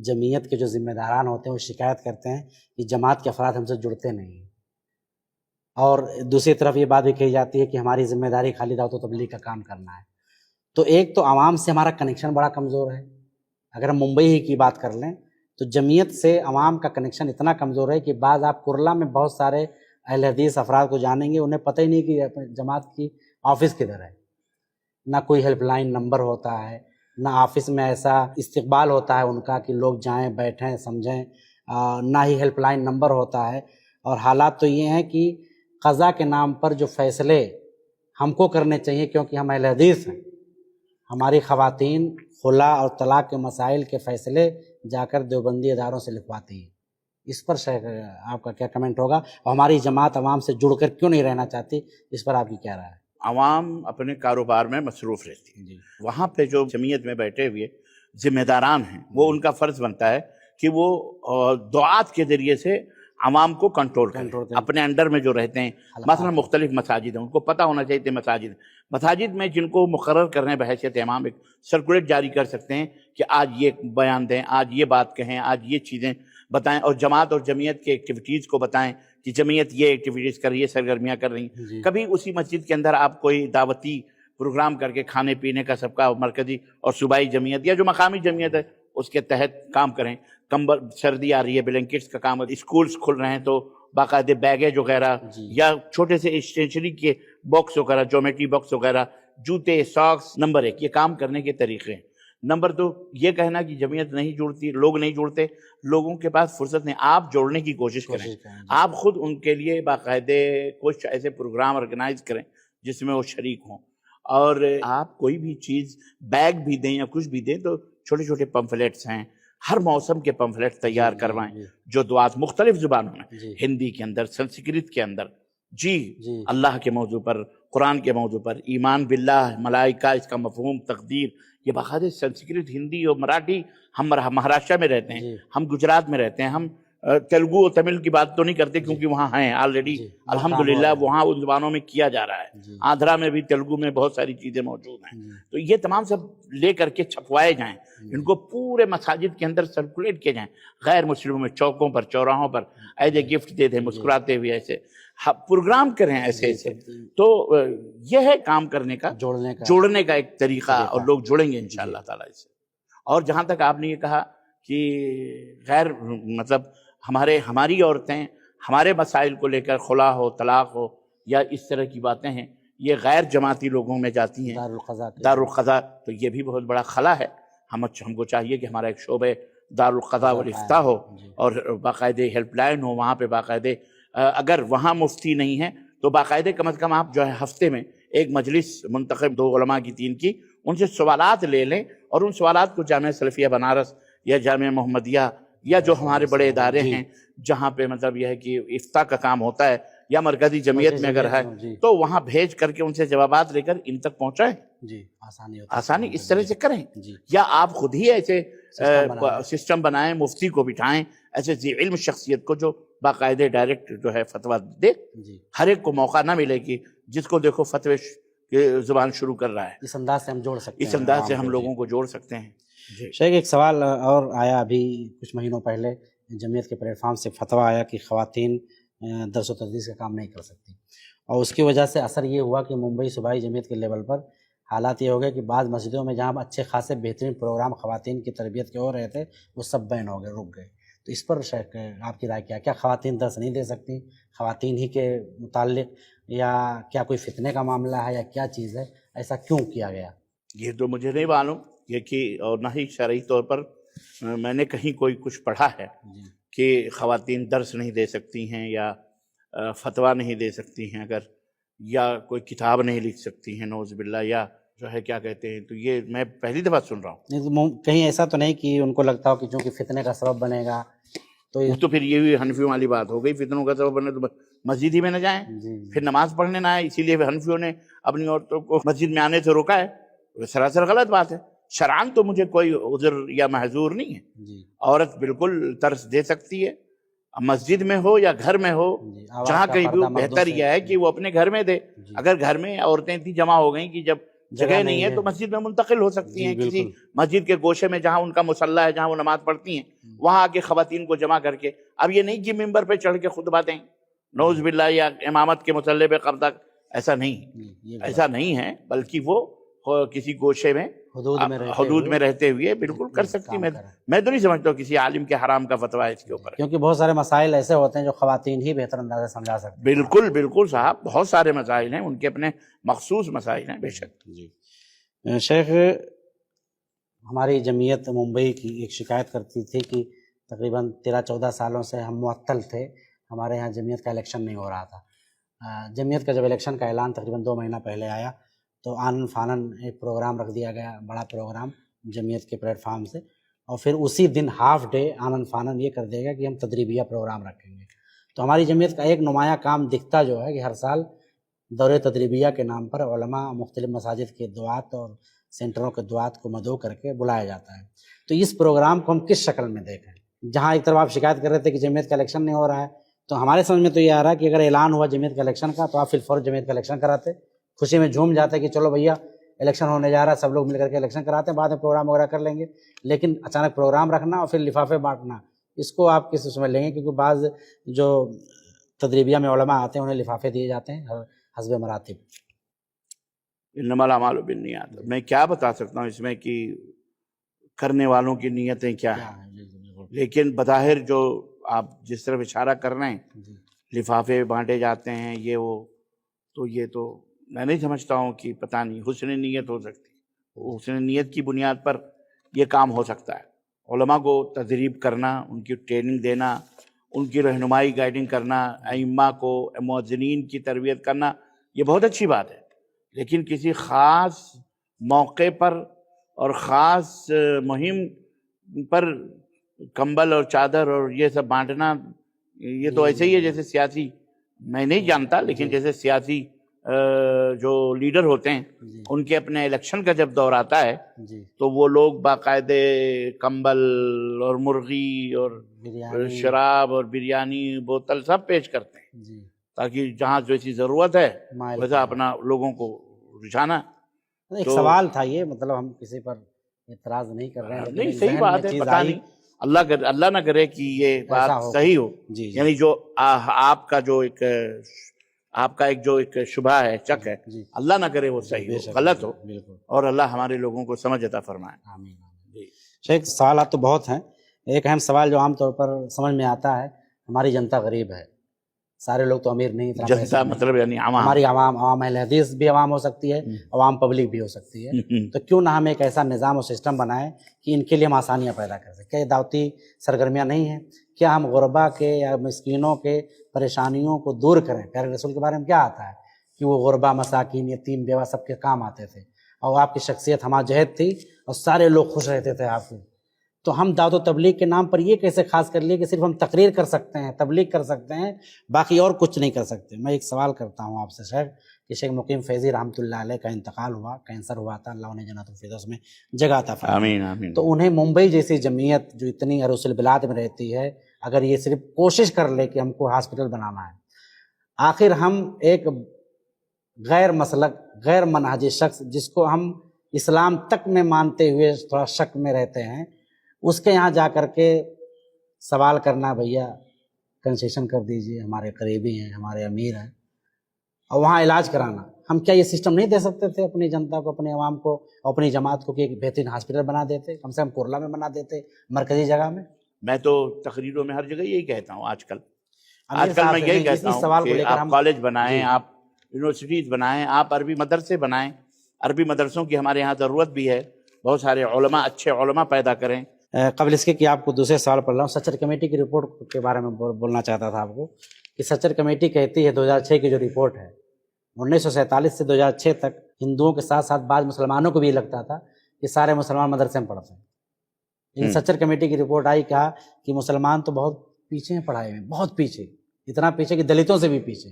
جمعیت کے جو ذمہ داران ہوتے ہیں وہ شکایت کرتے ہیں کہ جماعت کے افراد ہم سے جڑتے نہیں ہیں، اور دوسری طرف یہ بات بھی کہی جاتی ہے کہ ہماری ذمہ داری خالی دعوت و تبلیغ کا کام کرنا ہے. تو ایک تو عوام سے ہمارا کنیکشن بڑا کمزور ہے. اگر ہم ممبئی ہی کی بات کر لیں تو جمعیت سے عوام کا کنیکشن اتنا کمزور ہے کہ بعض آپ کرلا میں بہت سارے اہل حدیث افراد کو جانیں گے، انہیں پتہ ہی نہیں کہ جماعت کی آفس کدھر ہے. نہ کوئی ہیلپ لائن نمبر ہوتا ہے، نہ آفس میں ایسا استقبال ہوتا ہے ان کا کہ لوگ جائیں بیٹھیں سمجھیں، نہ ہی ہیلپ لائن نمبر ہوتا ہے. اور حالات تو یہ ہیں کہ قضا کے نام پر جو فیصلے ہم کو کرنے چاہیے، کیونکہ ہم اہل حدیث ہیں، ہماری خواتین خلا اور طلاق کے مسائل کے فیصلے جا کر دیوبندی اداروں سے لکھواتی ہیں. اس پر شیخ آپ کا کیا کمنٹ ہوگا؟ اور ہماری جماعت عوام سے جڑ کر کیوں نہیں رہنا چاہتی، اس پر آپ کی کیا رائے ہے؟ عوام اپنے کاروبار میں مصروف رہتی ہے. وہاں پہ جو جمعیت میں بیٹھے ہوئے ذمہ داران ہیں، وہ ان کا فرض بنتا ہے کہ وہ دعات کے ذریعے سے عوام کو کنٹرول کریں. اپنے انڈر میں جو رہتے ہیں، مثلا مختلف مساجد ہیں، ان کو پتہ ہونا چاہیے مساجد میں جن کو مقرر کرنے بحیثیت امام ایک سرکولیٹ جاری کر سکتے ہیں کہ آج یہ بیان دیں، آج یہ بات کہیں، آج یہ چیزیں بتائیں، اور جماعت اور جمعیت کے ایکٹیویٹیز کو بتائیں کہ جمعیت یہ ایکٹیویٹیز کر رہی ہے، سرگرمیاں کر رہی ہیں. کبھی اسی مسجد کے اندر آپ کوئی دعوتی پروگرام کر کے کھانے پینے کا سب کا مرکزی اور صوبائی جمعیت یا جو مقامی جمعیت ہے اس کے تحت کام کریں. کمبل، سردی آ رہی ہے، بلینکٹس کا کام، اسکولز کھل رہے ہیں تو باقاعدہ بیگیج وغیرہ یا چھوٹے سے اسٹیشنری کے باکس وغیرہ، جومیٹری باکس وغیرہ، جوتے، ساکس. نمبر 1 یہ کام کرنے کے طریقے ہیں. نمبر 2 یہ کہنا کہ جمعیت نہیں جڑتی، لوگ نہیں جڑتے، لوگوں کے پاس فرصت نہیں. آپ جوڑنے کی کوشش کریں، آپ خود ان کے لیے باقاعدہ کچھ ایسے پروگرام آرگنائز کریں جس میں وہ شریک ہوں. اور آپ کوئی بھی چیز بیگ بھی دیں یا کچھ بھی دیں تو چھوٹے چھوٹے پمفلیٹس ہیں، ہر موسم کے پمفلیٹ تیار کروائیں جو دعات مختلف زبانوں میں، ہندی کے اندر، سنسکرت کے اندر، اللہ کے موضوع پر، قرآن کے موضوع پر، ایمان باللہ، ملائکہ، اس کا مفہوم، تقدیر، یہ باقاعدہ سنسکرت، ہندی اور مراٹھی. ہم مہاراشٹر میں رہتے ہیں، ہم گجرات میں رہتے ہیں، ہم تیلگو اور تمل کی بات تو نہیں کرتے کیونکہ وہاں ہیں آلریڈی الحمدللہ، وہاں ان زبانوں میں کیا جا رہا ہے. آندھرا میں بھی تیلگو میں بہت ساری چیزیں موجود ہیں. تو یہ تمام سب لے کر کے چھپوائے جائیں، ان کو پورے مساجد کے اندر سرکولیٹ کیے جائیں. غیر مسلموں میں چوکوں پر، چوراہوں پر ایسے گفٹ دے دیں مسکراتے ہوئے، ایسے پروگرام کریں ایسے ایسے. تو یہ ہے کام کرنے کا، جوڑنے کا ایک طریقہ، اور لوگ جڑیں گے انشاءاللہ تعالیٰ اس سے. اور جہاں تک آپ نے یہ کہا کہ غیر مطلب ہماری عورتیں ہمارے مسائل کو لے کر، خلا ہو، طلاق ہو یا اس طرح کی باتیں ہیں، یہ غیر جماعتی لوگوں میں جاتی ہیں، دارالقضاء. تو یہ بھی بہت بڑا خلا ہے. ہم کو چاہیے کہ ہمارا ایک شعبہ دارالقضاء والافتاء ہو، اور باقاعدہ ہیلپ لائن ہو وہاں پہ. باقاعدہ اگر وہاں مفتی نہیں ہے تو باقاعدہ کم از کم آپ جو ہے ہفتے میں ایک مجلس منتخب 2 علماء کی 3 کی، ان سے سوالات لے لیں، اور ان سوالات کو جامعہ سلفیہ بنارس یا جامعہ محمدیہ یا جو ہمارے بڑے ادارے ہیں جہاں پہ مطلب یہ ہے کہ افتاء کا کام ہوتا ہے، یا مرکزی جمعیت میں اگر ہے تو وہاں بھیج کر کے ان سے جوابات لے کر ان تک پہنچائیں. آسانی اس طرح سے کریں. یا آپ خود ہی ایسے سسٹم بنائیں، مفتی کو بٹھائیں، ایسے ذی علم شخصیت کو جو باقاعدے ڈائریکٹ جو ہے فتویٰ دے. جی ہر ایک کو موقع نہ ملے کہ جس کو دیکھو فتوے کی زبان شروع کر رہا ہے. اس انداز سے ہم جوڑ سکتے ہیں, اس انداز سے ہم لوگوں کو جوڑ سکتے ہیں. جی شیخ ایک سوال اور آیا ابھی کچھ مہینوں پہلے جمعیت کے پلیٹ فارم سے فتویٰ آیا کہ خواتین درس و تدریس کا کام نہیں کر سکتی, اور اس کی وجہ سے اثر یہ ہوا کہ ممبئی صوبائی جمعیت کے لیول پر حالات یہ ہو گئے کہ بعض مسجدوں میں جہاں اچھے خاصے بہترین پروگرام خواتین کی تربیت کے ہو رہے تھے وہ سب بین ہو گئے, رک گئے. تو اس پر شیخ آپ کی رائے کیا خواتین درس نہیں دے سکتی, خواتین ہی کے متعلق, یا کیا کوئی فتنے کا معاملہ ہے, یا کیا چیز ہے, ایسا کیوں کیا گیا؟ یہ تو مجھے نہیں معلوم یہ کہ, اور نہ ہی شرعی طور پر میں نے کہیں کوئی کچھ پڑھا ہے کہ خواتین درس نہیں دے سکتی ہیں یا فتویٰ نہیں دے سکتی ہیں اگر, یا کوئی کتاب نہیں لکھ سکتی ہیں نعوذ باللہ, یا جو ہے کیا کہتے ہیں. تو یہ میں پہلی دفعہ سن رہا ہوں. نہیں تو کہیں ایسا تو نہیں کہ ان کو لگتا ہو کہ چونکہ فتنے کا سبب بنے گا تو پھر یہ بھی حنفیوں والی بات ہو گئی, فتنوں کا سبب بنے تو مسجد ہی میں نہ جائیں, پھر نماز پڑھنے نہ آئے. اسی لیے حنفیوں نے اپنی عورتوں کو مسجد میں آنے سے روکا ہے. وہ سراسر غلط بات ہے. شرعاً تو مجھے کوئی عذر یا معذور نہیں ہے. عورت بالکل درس دے سکتی ہے, مسجد میں ہو یا گھر میں ہو, جہاں کہیں بھی. بہتر یہ ہے کہ وہ اپنے گھر میں دے. اگر گھر میں عورتیں اتنی جمع ہو گئیں کہ جب جگہ نہیں ہے تو مسجد میں منتقل ہو سکتی ہیں, کسی مسجد کے گوشے میں جہاں ان کا مصلی ہے, جہاں وہ نماز پڑھتی ہیں, وہاں آ کے خواتین کو جمع کر کے. اب یہ نہیں کہ ممبر پہ چڑھ کے خود باتیں نعوذ باللہ, یا امامت کے مصلی پہ قبضہ, ایسا نہیں ہے, بلکہ وہ کسی گوشے میں حدود میں رہتے ہوئے بالکل کر سکتی. میں تو نہیں سمجھتا ہوں کسی عالم کے حرام کا فتویٰ اس کے اوپر, کیونکہ بہت سارے مسائل ایسے ہوتے ہیں جو خواتین ہی بہتر انداز سے سمجھا سکتے ہیں. بالکل بالکل صاحب, بہت سارے مسائل ہیں, ان کے اپنے مخصوص مسائل ہیں بے شک. جی شیخ, ہماری جمعیت ممبئی کی ایک شکایت کرتی تھی کہ تقریباً 13-14 سالوں سے ہم معطل تھے, ہمارے یہاں جمعیت کا الیکشن نہیں ہو رہا تھا. جمعیت کا جب الیکشن کا اعلان تقریباً 2 مہینہ پہلے آیا تو آنن فانن ایک پروگرام رکھ دیا گیا, بڑا پروگرام جمعیت کے پلیٹ فارم سے, اور پھر اسی دن ہاف ڈے آنن فانن یہ کر دے گا کہ ہم تدریبیہ پروگرام رکھیں گے. تو ہماری جمعیت کا ایک نمایاں کام دکھتا جو ہے کہ ہر سال دورے تدریبیہ کے نام پر علماء مختلف مساجد کے دعات اور سینٹروں کے دعات کو مدعو کر کے بلایا جاتا ہے. تو اس پروگرام کو ہم کس شکل میں دیکھیں؟ جہاں ایک طرف آپ شکایت کر رہے تھے کہ جمعیت کا الیکشن نہیں ہو رہا ہے, تو ہمارے سمجھ میں تو یہ آ رہا ہے کہ اگر اعلان ہوا جمعیت کا الیکشن کا تو آپ فی الفور جمعیت کا الیکشن کراتے, خوشی میں جھوم جاتے کہ چلو بھیا الیکشن ہونے جا رہا ہے, سب لوگ مل کر کے الیکشن کراتے ہیں, بعد میں پروگرام وغیرہ کر لیں گے. لیکن اچانک پروگرام رکھنا اور پھر لفافے بانٹنا, اس کو آپ کس سمجھ لیں گے؟ کیونکہ بعض جو تدریبیہ میں علماء آتے ہیں انہیں لفافے دیے جاتے ہیں حسب مراتب. انما الاعمال بالنیات. میں کیا بتا سکتا ہوں اس میں کہ کرنے والوں کی نیتیں کیا ہیں, لیکن بظاہر جو آپ جس طرف اشارہ کر رہے ہیں, لفافے بانٹے جاتے ہیں یہ وہ, تو یہ تو میں نہیں سمجھتا ہوں کہ پتہ نہیں حسن نیت ہو سکتی. حسن نیت کی بنیاد پر یہ کام ہو سکتا ہے. علماء کو تدریب کرنا, ان کی ٹریننگ دینا, ان کی رہنمائی گائیڈنگ کرنا, ائمہ کو مؤذنین کی تربیت کرنا, یہ بہت اچھی بات ہے. لیکن کسی خاص موقع پر اور خاص مہم پر کمبل اور چادر اور یہ سب بانٹنا, یہ تو ایسے ہی ہے جیسے سیاسی, میں نہیں جانتا, لیکن جیسے سیاسی جو لیڈر ہوتے ہیں ان کے اپنے الیکشن کا جب دور آتا ہے تو وہ لوگ باقاعدے کمبل اور مرغی اور شراب اور بریانی بوتل سب پیش کرتے ہیں تاکہ جہاں جیسی ضرورت ہے ویسا اپنا لوگوں کو رجھانا. ایک سوال تھا یہ, مطلب ہم کسی پر اعتراض نہیں کر رہے ہیں, نہیں صحیح بات ہے, پتہ نہیں اللہ نہ کرے کہ یہ بات صحیح ہو. یعنی جو آپ کا جو ایک شبہ ہے, شک ہے, اللہ نہ کرے وہ صحیح ہو, غلط ہو, اور اللہ ہمارے لوگوں کو سمجھ عطا فرمائے. آمین. شیخ سوالات تو بہت ہیں. ایک اہم سوال جو عام طور پر سمجھ میں آتا ہے, ہماری جنتا غریب ہے, سارے لوگ تو امیر نہیں. جنتا مطلب یعنی عوام, ہماری عوام اہل حدیث بھی عوام ہو سکتی ہے, عوام پبلک بھی ہو سکتی ہے. تو کیوں نہ ہم ایک ایسا نظام و سسٹم بنائیں کہ ان کے لیے ہم آسانیاں پیدا کر سکیں. کیا یہ دعوتی سرگرمیاں نہیں ہیں؟ کیا ہم غربا کے یا مسکینوں کے پریشانیوں کو دور کریں؟ پیارے رسول کے بارے میں کیا آتا ہے کہ وہ غربا, مساکین, یتیم, بیوہ سب کے کام آتے تھے, اور آپ کی شخصیت ہمہ جہت تھی اور سارے لوگ خوش رہتے تھے آپ سے. تو ہم دعوت و تبلیغ کے نام پر یہ کیسے خاص کر لیے کہ صرف ہم تقریر کر سکتے ہیں، تبلیغ کر سکتے ہیں، باقی اور کچھ نہیں کر سکتے؟ میں ایک سوال کرتا ہوں آپ سے شیخ، کہ شیخ مقیم فیضی رحمۃ اللہ علیہ کا انتقال ہوا، کینسر ہوا تھا، اللہ انہیں جنت الفردوس میں جگہ عطا فرمائے۔ آمین آمین۔ تو انہیں ممبئی جیسی جمعیت جو اتنی عروس البلاد میں رہتی ہے، اگر یہ صرف کوشش کر لے کہ ہم کو ہاسپٹل بنانا ہے، آخر ہم ایک غیر مسلک غیر منہجی شخص جس کو ہم اسلام تک میں مانتے ہوئے تھوڑا شک میں رہتے ہیں، اس کے یہاں جا کر کے سوال کرنا، بھیا کنسیشن کر دیجئے، ہمارے قریبی ہیں، ہمارے امیر ہیں، اور وہاں علاج کرانا، ہم کیا یہ سسٹم نہیں دے سکتے تھے اپنی جنتا کو، اپنے عوام کو اور اپنی جماعت کو کہ ایک بہترین ہاسپٹل بنا دیتے، کم سے کم کرلا میں بنا دیتے، مرکزی جگہ میں؟ میں تو تقریروں میں ہر جگہ یہی کہتا ہوں آج کل امیر صاحب میں یہی کہتا اس سوال ہوں کو کہ لے کر آپ ہم کالج بنائیں، جی آپ یونیورسٹیز بنائیں، آپ عربی مدرسے بنائیں، عربی مدرسوں کی ہمارے یہاں ضرورت بھی ہے، بہت سارے علماء، اچھے علماء پیدا کریں۔ قبل اس کے کہ آپ کو دوسرے سوال پڑھ رہا ہوں، سچر کمیٹی کی رپورٹ کے بارے میں بولنا چاہتا تھا آپ کو، کہ سچر کمیٹی کہتی ہے 2006 کی جو رپورٹ ہے، 1947 سے 2006 تک ہندوؤں کے ساتھ ساتھ بعض مسلمانوں کو بھی لگتا تھا کہ سارے مسلمان مدرسے میں پڑھتے ہیں، لیکن سچر کمیٹی کی رپورٹ آئی، کہا کہ مسلمان تو بہت پیچھے ہیں پڑھائی میں، بہت پیچھے، اتنا پیچھے کہ دلتوں سے بھی پیچھے،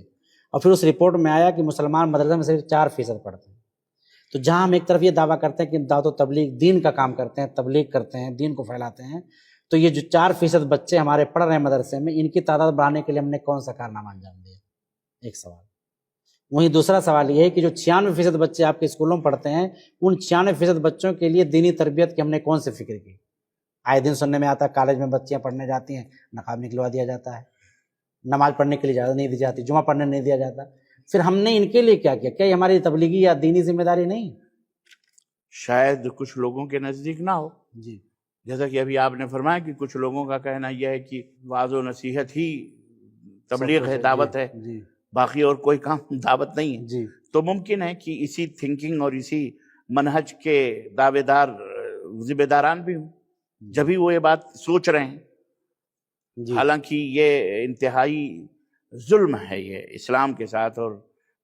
اور پھر اس رپورٹ میں آیا کہ مسلمان مدرسے میں صرف 4% پڑھتے ہیں۔ تو جہاں ہم ایک طرف یہ دعویٰ کرتے ہیں کہ دعوت و تبلیغ دین کا کام کرتے ہیں، تبلیغ کرتے ہیں، دین کو پھیلاتے ہیں، تو یہ جو 4% بچے ہمارے پڑھ رہے ہیں مدرسے میں، ان کی تعداد بڑھانے کے لیے ہم نے کون سا کارنامہ انجام دیا؟ ایک سوال۔ وہیں دوسرا سوال یہ ہے کہ جو 96% بچے آپ کے اسکولوں میں پڑھتے ہیں، ان 96% بچوں کے لیے دینی تربیت کی ہم نے کون سی فکر کی؟ آئے دن سننے میں آتا ہے کالج میں بچیاں پڑھنے جاتی ہیں، نقاب نکلوا دیا جاتا ہے، نماز پڑھنے کے لیے اجازت نہیں دی جاتی، جمعہ پڑھنے نہیں دیا جاتا، پھر ہم نے ان کے لیے کیا کیا؟ کیا یہ ہماری تبلیغی یا دینی ذمہ داری نہیں؟ شاید کچھ لوگوں کے نزدیک نہ ہو، جی جیسا کہ ابھی آپ نے فرمایا کہ کچھ لوگوں کا کہنا یہ ہے کہ وعظ و نصیحت ہی تبلیغ ہے، دعوت ہے، جی باقی اور کوئی کام دعوت نہیں ہے۔ جی تو ممکن ہے کہ اسی تھنکنگ اور اسی منہج کے دعوے دار ذمہ داران بھی ہوں، جبھی وہ یہ بات سوچ رہے ہیں۔ جی حالانکہ یہ انتہائی ظلم ہے یہ اسلام کے ساتھ اور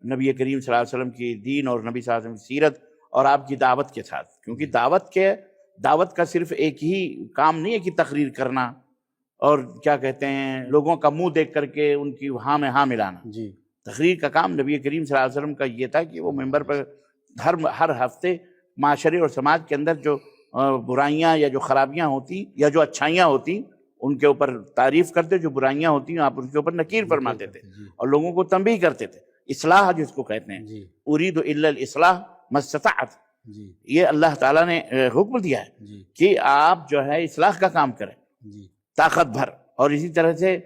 نبی کریم صلی اللہ علیہ وسلم کی دین اور نبی صلی اللہ علیہ وسلم کی سیرت اور آپ کی دعوت کے ساتھ، کیونکہ دعوت کا صرف ایک ہی کام نہیں ہے کہ تقریر کرنا اور کیا کہتے ہیں لوگوں کا منہ دیکھ کر کے ان کی ہاں میں ہاں ملانا۔ جی تقریر کا کام نبی کریم صلی اللہ علیہ وسلم کا یہ تھا کہ وہ ممبر پر ہر ہفتے معاشرے اور سماج کے اندر جو برائیاں یا جو خرابیاں ہوتی یا جو اچھائیاں ہوتی ان کے اوپر تعریف کرتے، جو برائیاں ہوتی ہیں آپ ان کے اوپر نکیر فرماتے تھے اور لوگوں کو تنبیہ کرتے تھے۔ اصلاح جس کو کہتے ہیں، جی اريد الا الاصلاح ما استطعت، جی یہ اللہ تعالیٰ نے حکم دیا ہے جی کہ آپ جو ہے اصلاح کا کام کریں جی طاقت بھر۔ اور اسی طرح سے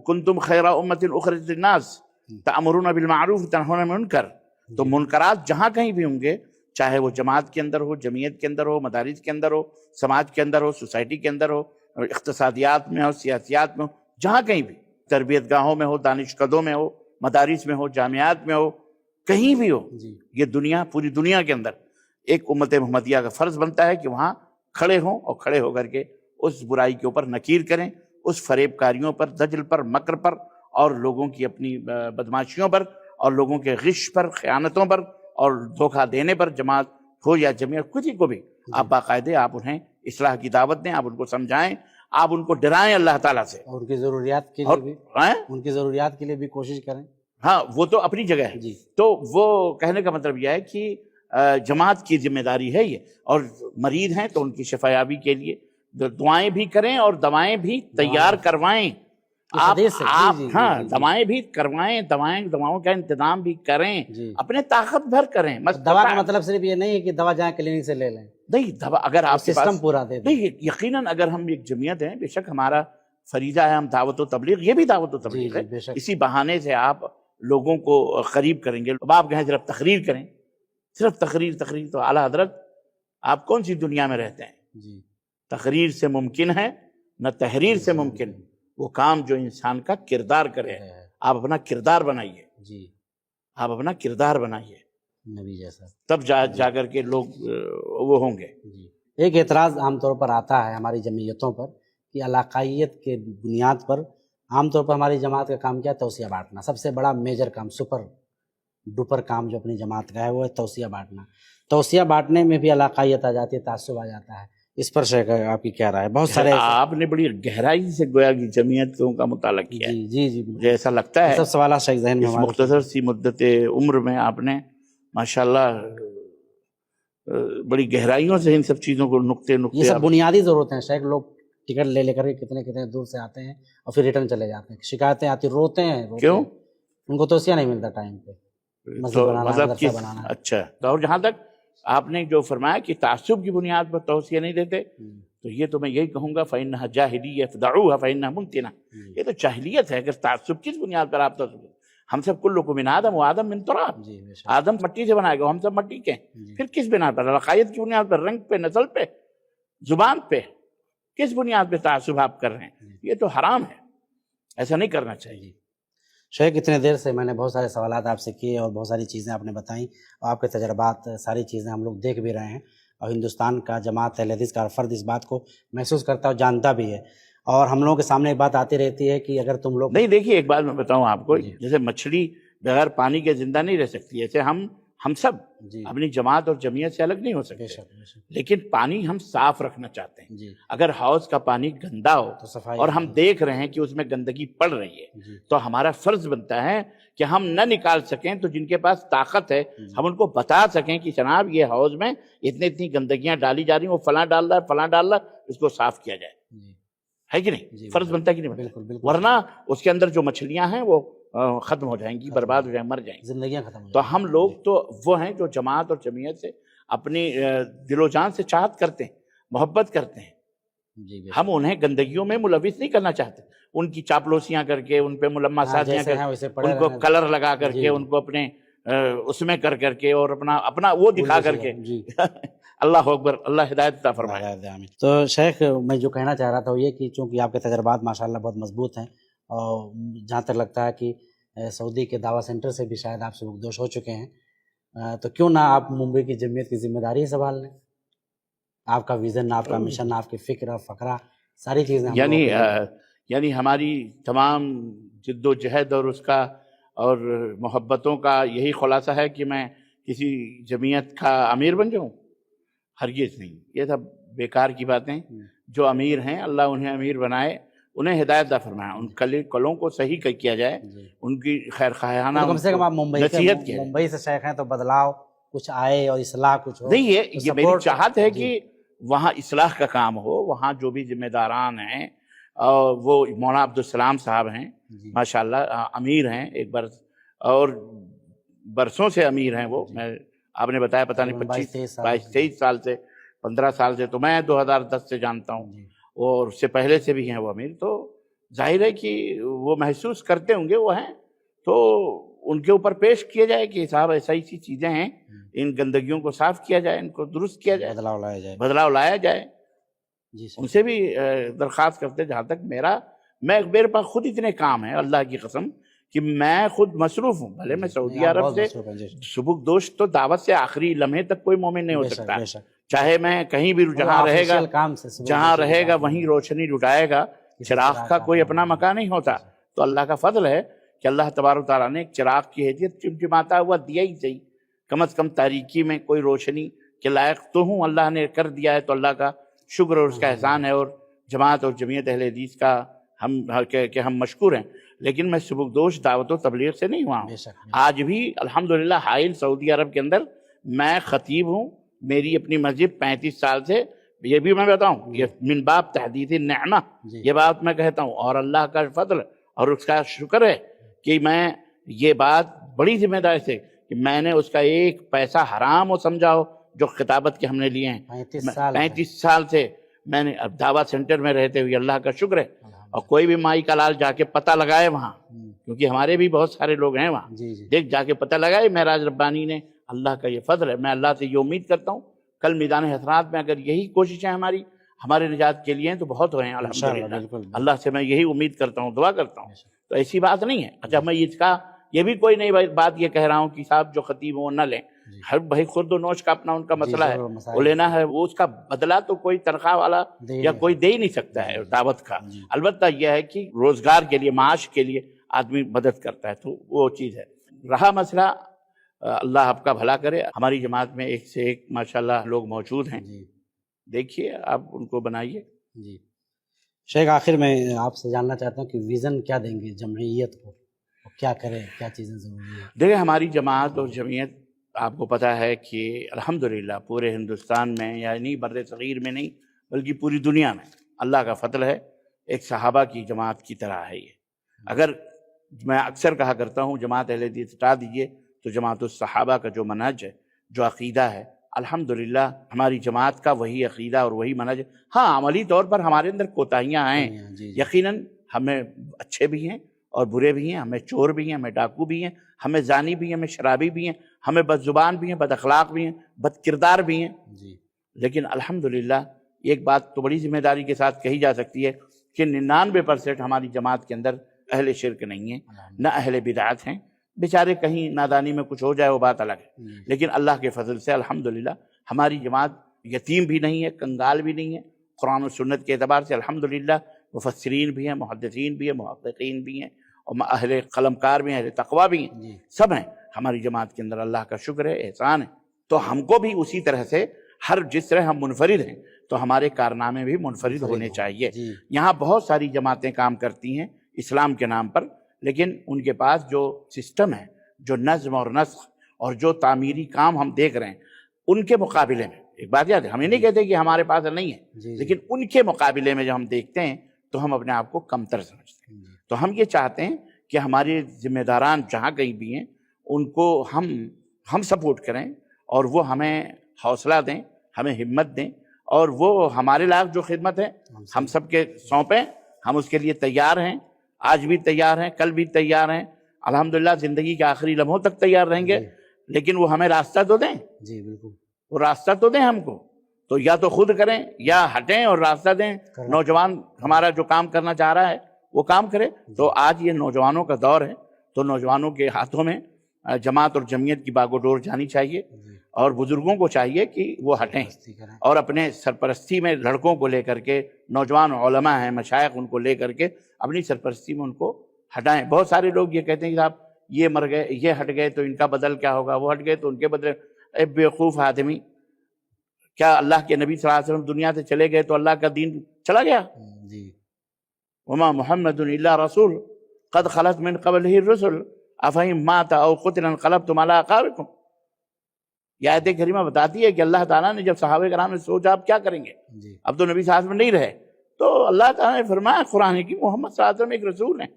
کنتم خیر امۃ اخرجت للناس تأمرون بالمعروف تنہون عن المنکر، تو منکرات جہاں کہیں بھی ہوں گے، چاہے وہ جماعت کے اندر ہو، جمعیت کے اندر ہو، مدارس کے اندر ہو، سماج کے اندر ہو، سوسائٹی کے اندر ہو، اقتصادیات میں ہو، سیاسیات میں ہو، جہاں کہیں بھی، تربیت گاہوں میں ہو، دانش کدوں میں ہو، مدارس میں ہو، جامعات میں ہو، کہیں بھی ہو، جی یہ دنیا، پوری دنیا کے اندر ایک امت محمدیہ کا فرض بنتا ہے کہ وہاں کھڑے ہوں اور کھڑے ہو کر کے اس برائی کے اوپر نکیر کریں، اس فریب کاریوں پر، دجل پر، مکر پر، اور لوگوں کی اپنی بدماشیوں پر، اور لوگوں کے غش پر، خیانتوں پر اور دھوکہ دینے پر، جماعت ہو یا جمعیت، کسی کو بھی آپ باقاعدے آپ انہیں اصلاح کی دعوت دیں، آپ ان کو سمجھائیں، آپ ان کو ڈرائیں اللہ تعالیٰ سے، اور ان کی ضروریات کے اور لیے بھی ہیں؟ ان کی ضروریات کے لیے بھی کوشش کریں۔ ہاں وہ تو اپنی جگہ ہے۔ جی تو وہ کہنے کا مطلب یہ ہے کہ جماعت کی ذمہ داری ہے یہ، اور مریض ہیں تو ان کی شفایابی کے لیے دعائیں بھی کریں اور دوائیں بھی تیار کروائیں۔ اس حدیث سے ہاں دوائیں بھی کروائیں، دواؤں کا انتظام بھی کریں، جی اپنے طاقت بھر کریں۔ دوا کا مطلب صرف یہ نہیں ہے کہ دوا جہاں کلینک سے لے لیں، نہیں دوا اگر آپ کے سسٹم پاس پورا دے دیں۔ نہیں، یقیناً اگر ہم ایک جمعیت ہیں، بے شک ہمارا فریضہ ہے، ہم دعوت و تبلیغ، یہ بھی دعوت و جی تبلیغ جی ہے، بے شک۔ اسی بہانے سے آپ لوگوں کو قریب کریں گے۔ اب آپ کہیں صرف تقریر کریں، صرف تقریر تو اعلیٰ حضرت آپ کون سی دنیا میں رہتے ہیں؟ جی تقریر سے ممکن ہے نہ تحریر سے ممکن، وہ کام جو انسان کا کردار کرے۔ آپ اپنا کردار بنائیے، جی آپ اپنا کردار بنائیے، نبی جیسا۔ تب جا کر کے لوگ وہ ہوں گے۔ جی ایک اعتراض عام طور پر آتا ہے ہماری جمعیتوں پر کہ علاقائیت کے بنیاد پر عام طور پر ہماری جماعت کا کام کیا ہے؟ توسیہ بانٹنا، سب سے بڑا میجر کام، سپر ڈوپر کام جو اپنی جماعت کا ہے وہ ہے توسیہ بانٹنا۔ توسیہ بانٹنے میں بھی علاقائیت آ جاتی ہے، تعصب آ جاتا ہے، اس پر شیخ آپ کی کیا رائے؟ بہت سارے آپ نے بڑی گہرائی سے گویا کہ جمعیتوں کا مطالعہ کیا ہے. جی جی مجھے ایسا لگتا ہے سب سوالات شیخ ذہن میں اس ہمارے مختصر سی مدت عمر میں آپ نے ماشاءاللہ بڑی گہرائیوں سے ان سب چیزوں کو نقطے یہ سب بنیادی ضرورتیں ہیں شیخ. لوگ ٹکٹ لے کر کے کتنے دور سے آتے ہیں اور پھر ریٹرن چلے جاتے ہیں. شکایتیں آتی، روتے ہیں. کیوں؟ ان کو توسیہ نہیں ملتا ٹائم پہ. مذہب کی اچھا. تو اور جہاں تک آپ نے جو فرمایا کہ تعصب کی بنیاد پر توسیہ نہیں دیتے، تو یہ تو میں یہی کہوں گا فَإِنَّهَا جَاهِلِيَّةٌ فَدَعُوهَا فَإِنَّهَا مُمْتِنَةٌ. یہ تو جاہلیت ہے. اگر تعصب کس بنیاد پر آپ تعصب، ہم سب کلکم من آدم و آدم من تراب، آدم مٹی سے بنائے گا، ہم سب مٹی کے ہیں. پھر کس بنیاد پر؟ عقائد کی بنیاد پر، رنگ پہ، نسل پہ، زبان پہ، کس بنیاد پہ تعصب آپ کر رہے ہیں؟ یہ تو حرام ہے، ایسا نہیں کرنا چاہیے. شیخ اتنے دیر سے میں نے بہت سارے سوالات آپ سے کیے اور بہت ساری چیزیں آپ نے بتائیں، اور آپ کے تجربات، ساری چیزیں ہم لوگ دیکھ بھی رہے ہیں، اور ہندوستان کا جماعت اہل حدیث کا ہر فرد اس بات کو محسوس کرتا ہے اور جانتا بھی ہے. اور ہم لوگوں کے سامنے ایک بات آتی رہتی ہے کہ اگر تم لوگ نہیں، دیکھیے ایک بات میں بتاؤں آپ کو، جیسے مچھلی بغیر پانی کے زندہ نہیں رہ سکتی، ایسے ہم سب اپنی جماعت اور جمعیت سے الگ نہیں ہو سکتے، لیکن پانی ہم صاف رکھنا چاہتے ہیں. اگر حوض کا پانی گندا ہو اور ہم دیکھ رہے ہیں کہ اس میں گندگی پڑ رہی ہے، تو ہمارا فرض بنتا ہے کہ ہم نہ نکال سکیں تو جن کے پاس طاقت ہے ہم ان کو بتا سکیں کہ جناب یہ حوض میں اتنی گندگیاں ڈالی جا رہی ہیں، وہ فلاں ڈال رہا ہے، فلاں ڈال رہا ہے، اس کو صاف کیا جائے. ہے کہ نہیں؟ فرض بنتا ہے کہ نہیں بنتا؟ ورنہ اس کے اندر جو مچھلیاں ہیں وہ ختم ہو جائیں گی، برباد ہو جائیں، مر جائیں گی، زندگیاں ختم ہو تو ہم لوگ تو وہ ہیں جو جماعت اور جمعیت سے اپنی دل و جان سے چاہت کرتے ہیں، محبت کرتے ہیں. ہم انہیں گندگیوں میں ملوث نہیں کرنا چاہتے، ان کی چاپلوسیاں کر کے، ان پہ ملما سازیاں کر کے، ان کو کلر لگا کر کے، ان کو اپنے اس میں کر کے اور اپنا وہ دکھا کر کے. اللہ اکبر، اللہ ہدایت عطا فرمائے. تو شیخ میں جو کہنا چاہ رہا تھا وہ یہ کہ چونکہ آپ کے تجربات ماشاءاللہ بہت مضبوط ہیں، اور جہاں تک لگتا ہے کہ سعودی کے دعویٰ سینٹر سے بھی شاید آپ سے گفتگو ہو چکے ہیں، تو کیوں نہ آپ ممبئی کی جمعیت کی ذمہ داری سنبھال لیں؟ آپ کا ویژن، آپ کا مشن، آپ کی فکر، فقرہ، ساری چیزیں یعنی ہماری تمام جد و جہد اور اس کا اور محبتوں کا یہی خلاصہ ہے کہ میں کسی جمعیت کا امیر بن جاؤں؟ ہرگز نہیں. یہ سب بیکار کی باتیں. جو امیر ہیں اللہ انہیں امیر بنائے، انہیں ہدایت عطا فرمائے، ان کلوں کو صحیح کیا جائے، ان کی خیر خواہانہ کم سے کم آپ نصیحت کیا. ممبئی سے شیخ ہیں تو بدلاؤ کچھ آئے اور اصلاح کچھ ہو. نہیں، یہ میری چاہت ہے کہ وہاں اصلاح کا کام ہو. وہاں جو بھی ذمہ داران ہیں، وہ مولانا عبدالسلام صاحب ہیں، ماشاءاللہ امیر ہیں، ایک برس اور برسوں سے امیر ہیں وہ. میں آپ نے بتایا پتہ نہیں 22-23 سال سے، 15 سال سے، تو میں 2010 سے جانتا ہوں، اور اس سے پہلے سے بھی ہیں وہ امیر. تو ظاہر ہے کہ وہ محسوس کرتے ہوں گے، وہ ہیں، تو ان کے اوپر پیش کیا جائے کہ صاحب ایسی چیزیں ہیں، ان گندگیوں کو صاف کیا جائے، ان کو درست کیا جائے، بدلاؤ لایا جائے. ان سے بھی درخواست کرتے. جہاں تک میرے پاس خود اتنے کام ہیں اللہ کی قسم کہ میں خود مصروف ہوں. بھلے میں سعودی عرب سے سبک دوش تو دعوت سے آخری لمحے تک کوئی مومن نہیں ہو سکتا، چاہے میں کہیں بھی جہاں رہے گا وہیں روشنی لٹائے گا. چراغ کا کوئی اپنا مکان نہیں ہوتا. تو اللہ کا فضل ہے کہ اللہ تبارک و تعالیٰ نے ایک چراغ کی حیثیت چمچماتا ہوا دیا ہی صحیح، کم از کم تاریکی میں کوئی روشنی کے لائق تو ہوں، اللہ نے کر دیا ہے، تو اللہ کا شکر اور اس کا احسان ہے. اور جماعت اور جمعیت اہل حدیث کا ہم مشکور ہیں. لیکن میں سبکدوش دعوت و تبلیغ سے نہیں ہوا ہوں. آج بھی الحمدللہ حائل سعودی عرب کے اندر میں خطیب ہوں. میری اپنی مسجد 35 سال سے، یہ بھی میں بتاؤں، یہ من باب تحدیث النعمہ، یہ بات میں کہتا ہوں، اور اللہ کا فضل اور اس کا شکر ہے کہ میں یہ بات بڑی ذمہ داری سے کہ میں نے اس کا ایک پیسہ حرام ہو سمجھا ہو جو خطابت کے ہم نے لیے ہیں. 35 سال سے میں نے اب دعوت سینٹر میں رہتے ہوئے اللہ کا شکر ہے. اور کوئی بھی مائی کا لال جا کے پتہ لگائے وہاں، کیونکہ ہمارے بھی بہت سارے لوگ ہیں وہاں، دیکھ جا کے پتہ لگائے معراج ربانی نے. اللہ کا یہ فضل ہے. میں اللہ سے یہ امید کرتا ہوں کل میدان حسرات میں اگر یہی کوششیں ہمارے نجات کے لیے ہیں تو بہت ہوئے ہیں الحمدللہ. اللہ سے میں یہی امید کرتا ہوں، دعا کرتا ہوں. تو ایسی بات نہیں ہے. اچھا میں یہ بھی کوئی نئی بات یہ کہہ رہا ہوں کہ صاحب جو خطیب وہ نہ لیں. ہر بھائی خرد و نوش کا اپنا ان کا مسئلہ ہے، وہ لینا ہے، وہ اس کا بدلہ تو کوئی تنخواہ والا یا کوئی دے ہی نہیں سکتا ہے دعوت کا. البتہ یہ ہے کہ روزگار کے لیے، معاش کے لیے آدمی مدد کرتا ہے، تو وہ چیز ہے. رہا مسئلہ، اللہ آپ کا بھلا کرے. ہماری جماعت میں ایک سے ایک ماشاءاللہ لوگ موجود ہیں دیکھیے آپ ان کو بنائیے. جی شیخ، آخر میں آپ سے جاننا چاہتا ہوں کہ ویژن کیا دیں گے جمعیت کو، اور کیا کریں، کیا چیزیں ضروری ہیں؟ دیکھیں ہماری جماعت اور جمعیت آپ کو پتہ ہے کہ الحمدللہ پورے ہندوستان میں، یعنی بر صغیر میں نہیں بلکہ پوری دنیا میں اللہ کا فضل ہے، ایک صحابہ کی جماعت کی طرح ہے یہ. اگر میں اکثر کہا کرتا ہوں جماعت اہل حدیث ہٹا دیجئے تو جماعت الصحابہ کا جو منہج ہے، جو عقیدہ ہے، الحمدللہ ہماری جماعت کا وہی عقیدہ اور وہی منہج ہے. ہاں عملی طور پر ہمارے اندر کوتاہیاں ہیں، جی یقیناً ہمیں اچھے بھی ہیں اور برے بھی ہیں، ہمیں چور بھی ہیں، ہمیں ڈاکو بھی ہیں، ہمیں زانی بھی ہیں، ہمیں شرابی بھی ہیں، ہمیں بد زبان بھی ہیں، بد اخلاق بھی ہیں، بد کردار بھی ہیں. جی لیکن الحمدللہ ایک بات تو بڑی ذمہ داری کے ساتھ کہی جا سکتی ہے کہ 99% ہماری جماعت کے اندر اہل شرک نہیں ہیں، نہ اہل بدعت ہیں. بیچارے کہیں نادانی میں کچھ ہو جائے وہ بات الگ ہے، لیکن اللہ کے فضل سے الحمدللہ ہماری جماعت یتیم بھی نہیں ہے، کنگال بھی نہیں ہے. قرآن و سنت کے اعتبار سے الحمدللہ مفسرین بھی ہیں، محدثین بھی ہیں، محققین بھی ہیں، اور اہل قلم کار بھی ہیں، اہل تقویٰ بھی ہیں، جی سب ہیں ہماری جماعت کے اندر. اللہ کا شکر ہے، احسان ہے. تو ہم کو بھی اسی طرح سے جس طرح ہم منفرد ہیں تو ہمارے کارنامے بھی منفرد ہونے چاہیے. جی یہاں بہت ساری جماعتیں کام کرتی ہیں اسلام کے نام پر، لیکن ان کے پاس جو سسٹم ہے، جو نظم اور نسق اور جو تعمیری کام ہم دیکھ رہے ہیں ان کے مقابلے میں، ایک بات یاد ہے، ہم یہ نہیں کہتے کہ ہمارے پاس نہیں ہے، جی لیکن ان کے مقابلے میں جب ہم دیکھتے ہیں تو ہم اپنے آپ کو کمتر سمجھتے ہیں. تو ہم یہ چاہتے ہیں کہ ہمارے ذمہ داران جہاں کہیں بھی ہیں ان کو ہم سپورٹ کریں، اور وہ ہمیں حوصلہ دیں، ہمیں ہمت دیں، اور وہ ہمارے لائق جو خدمت ہے ہم سب کے سونپیں. ہم اس کے لیے تیار ہیں، آج بھی تیار ہیں، کل بھی تیار ہیں، الحمدللہ زندگی کے آخری لمحوں تک تیار رہیں گے. لیکن وہ ہمیں راستہ تو دیں، جی بالکل، وہ راستہ تو دیں ہم کو. تو یا تو خود کریں یا ہٹیں اور راستہ دیں. نوجوان ہمارا جو کام کرنا چاہ رہا ہے وہ کام کرے. تو آج یہ نوجوانوں کا دور ہے، تو نوجوانوں کے ہاتھوں میں جماعت اور جمعیت کی باغ و ڈور جانی چاہیے، اور بزرگوں کو چاہیے کہ وہ ہٹیں اور اپنے سرپرستی میں لڑکوں کو لے کر کے، نوجوان علماء ہیں، مشائخ، ان کو لے کر کے اپنی سرپرستی میں ان کو ہٹائیں. بہت سارے لوگ یہ کہتے ہیں کہ صاحب یہ مر گئے، یہ ہٹ گئے تو ان کا بدل کیا ہوگا، وہ ہٹ گئے تو ان کے بدلے. اے بیوقوف آدمی، کیا اللہ کے نبی صلی اللہ علیہ وسلم دنیا سے چلے گئے تو اللہ کا دین چلا گیا؟ جی وما محمد الا رسول قد خلت من قبلہ الرسل افہم مات او قتل انقلبتم علی اعقابکم. یہ آیت کریمہ بتاتی ہے کہ اللہ تعالیٰ نے جب صحابہ کرام نے سوچا اب کیا کریں گے، جی اب تو نبی صلی اللہ علیہ وسلم نہیں رہے، تو اللہ تعالیٰ نے فرمایا قرآن کی محمد صلی اللہ علیہ وسلم ایک رسول ہیں،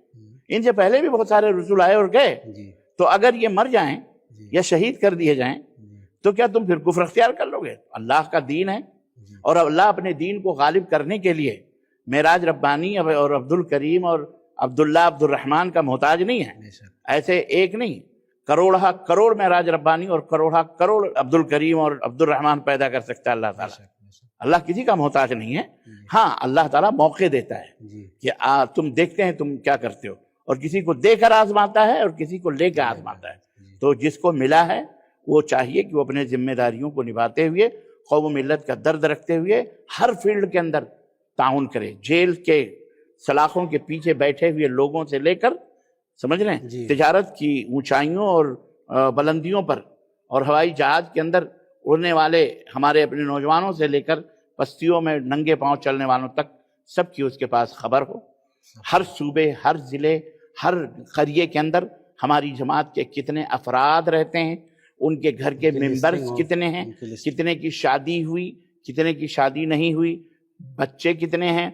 ان سے پہلے بھی بہت سارے رسول آئے اور گئے. جی تو اگر یہ مر جائیں جی یا شہید کر دیے جائیں تو کیا تم پھر کفر اختیار کر لو گے؟ اللہ کا دین ہے، اور اللہ اپنے دین کو غالب کرنے کے لیے معراج ربانی اور عبد الکریم اور عبداللہ عبد الرحمن کا محتاج نہیں ہے. ایسے ایک نہیں، کروڑہ کروڑ معراج ربانی اور کروڑہ کروڑ عبد الکریم اور عبد الرحمن پیدا کر سکتا ہے اللہ تعالیٰ. اللہ کسی کا محتاج نہیں ہے. ہاں اللہ تعالیٰ موقع دیتا ہے کہ تم دیکھتے ہیں تم کیا کرتے ہو، اور کسی کو دے کر آزماتا ہے اور کسی کو لے کے آزماتا ہے. تو جس کو ملا ہے وہ چاہیے کہ وہ اپنے ذمہ داریوں کو نبھاتے ہوئے، قوم و ملت کا درد رکھتے ہوئے ہر فیلڈ کے اندر تعاون کرے. جیل کے سلاخوں کے پیچھے بیٹھے ہوئے لوگوں سے لے کر، سمجھ رہے ہیں، تجارت کی اونچائیوں اور بلندیوں پر، اور ہوائی جہاز کے اندر اڑنے والے ہمارے اپنے نوجوانوں سے لے کر بستیوں میں ننگے پاؤں چلنے والوں تک، سب کی اس کے پاس خبر ہو. ہر صوبے، ہر ضلع، ہر قریے کے اندر ہماری جماعت کے کتنے افراد رہتے ہیں، ان کے گھر کے ممبرز کتنے ہیں، کتنے کی شادی ہوئی، کتنے کی شادی نہیں ہوئی، بچے کتنے ہیں،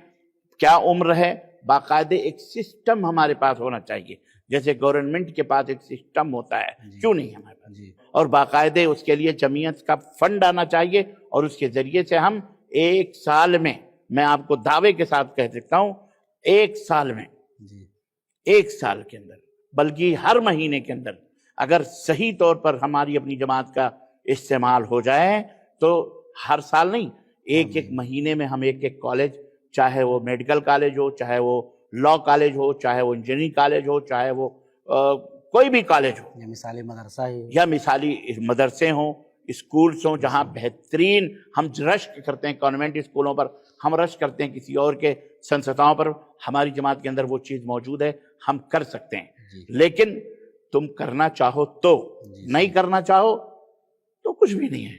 کیا عمر ہے. باقاعدہ ایک سسٹم ہمارے پاس ہونا چاہیے، جیسے گورنمنٹ کے پاس ایک سسٹم ہوتا ہے، کیوں نہیں ہمارے پاس؟ اور باقاعدہ اس کے لیے جمعیت کا فنڈ آنا چاہیے، اور اس کے ذریعے سے ہم ایک سال میں آپ کو دعوے کے ساتھ کہہ سکتا ہوں، ایک سال میں، ایک سال کے اندر، بلکہ ہر مہینے کے اندر اگر صحیح طور پر ہماری اپنی جماعت کا استعمال ہو جائے تو ہر سال نہیں، ایک ایک مہینے میں ہم ایک ایک کالج، چاہے وہ میڈیکل کالج ہو، چاہے وہ لا کالج ہو، چاہے وہ انجینئرنگ کالج ہو، چاہے وہ کوئی بھی کالج ہو، یا مثالی مدرسہ ہی، یا مثالی مدرسے ہوں، اسکولز ہوں، جہاں بہترین ہم رشک کرتے ہیں کانوینٹ اسکولوں پر، ہم رشک کرتے ہیں کسی اور کے سنستھاؤں پر، ہماری جماعت کے اندر وہ چیز موجود ہے، ہم کر سکتے ہیں. لیکن تم کرنا چاہو تو، نہیں کرنا چاہو تو کچھ بھی نہیں ہے.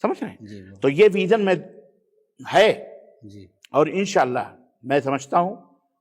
سمجھ رہے ہیں؟ جی تو یہ ویژن میں ہے، جی اور انشاءاللہ میں سمجھتا ہوں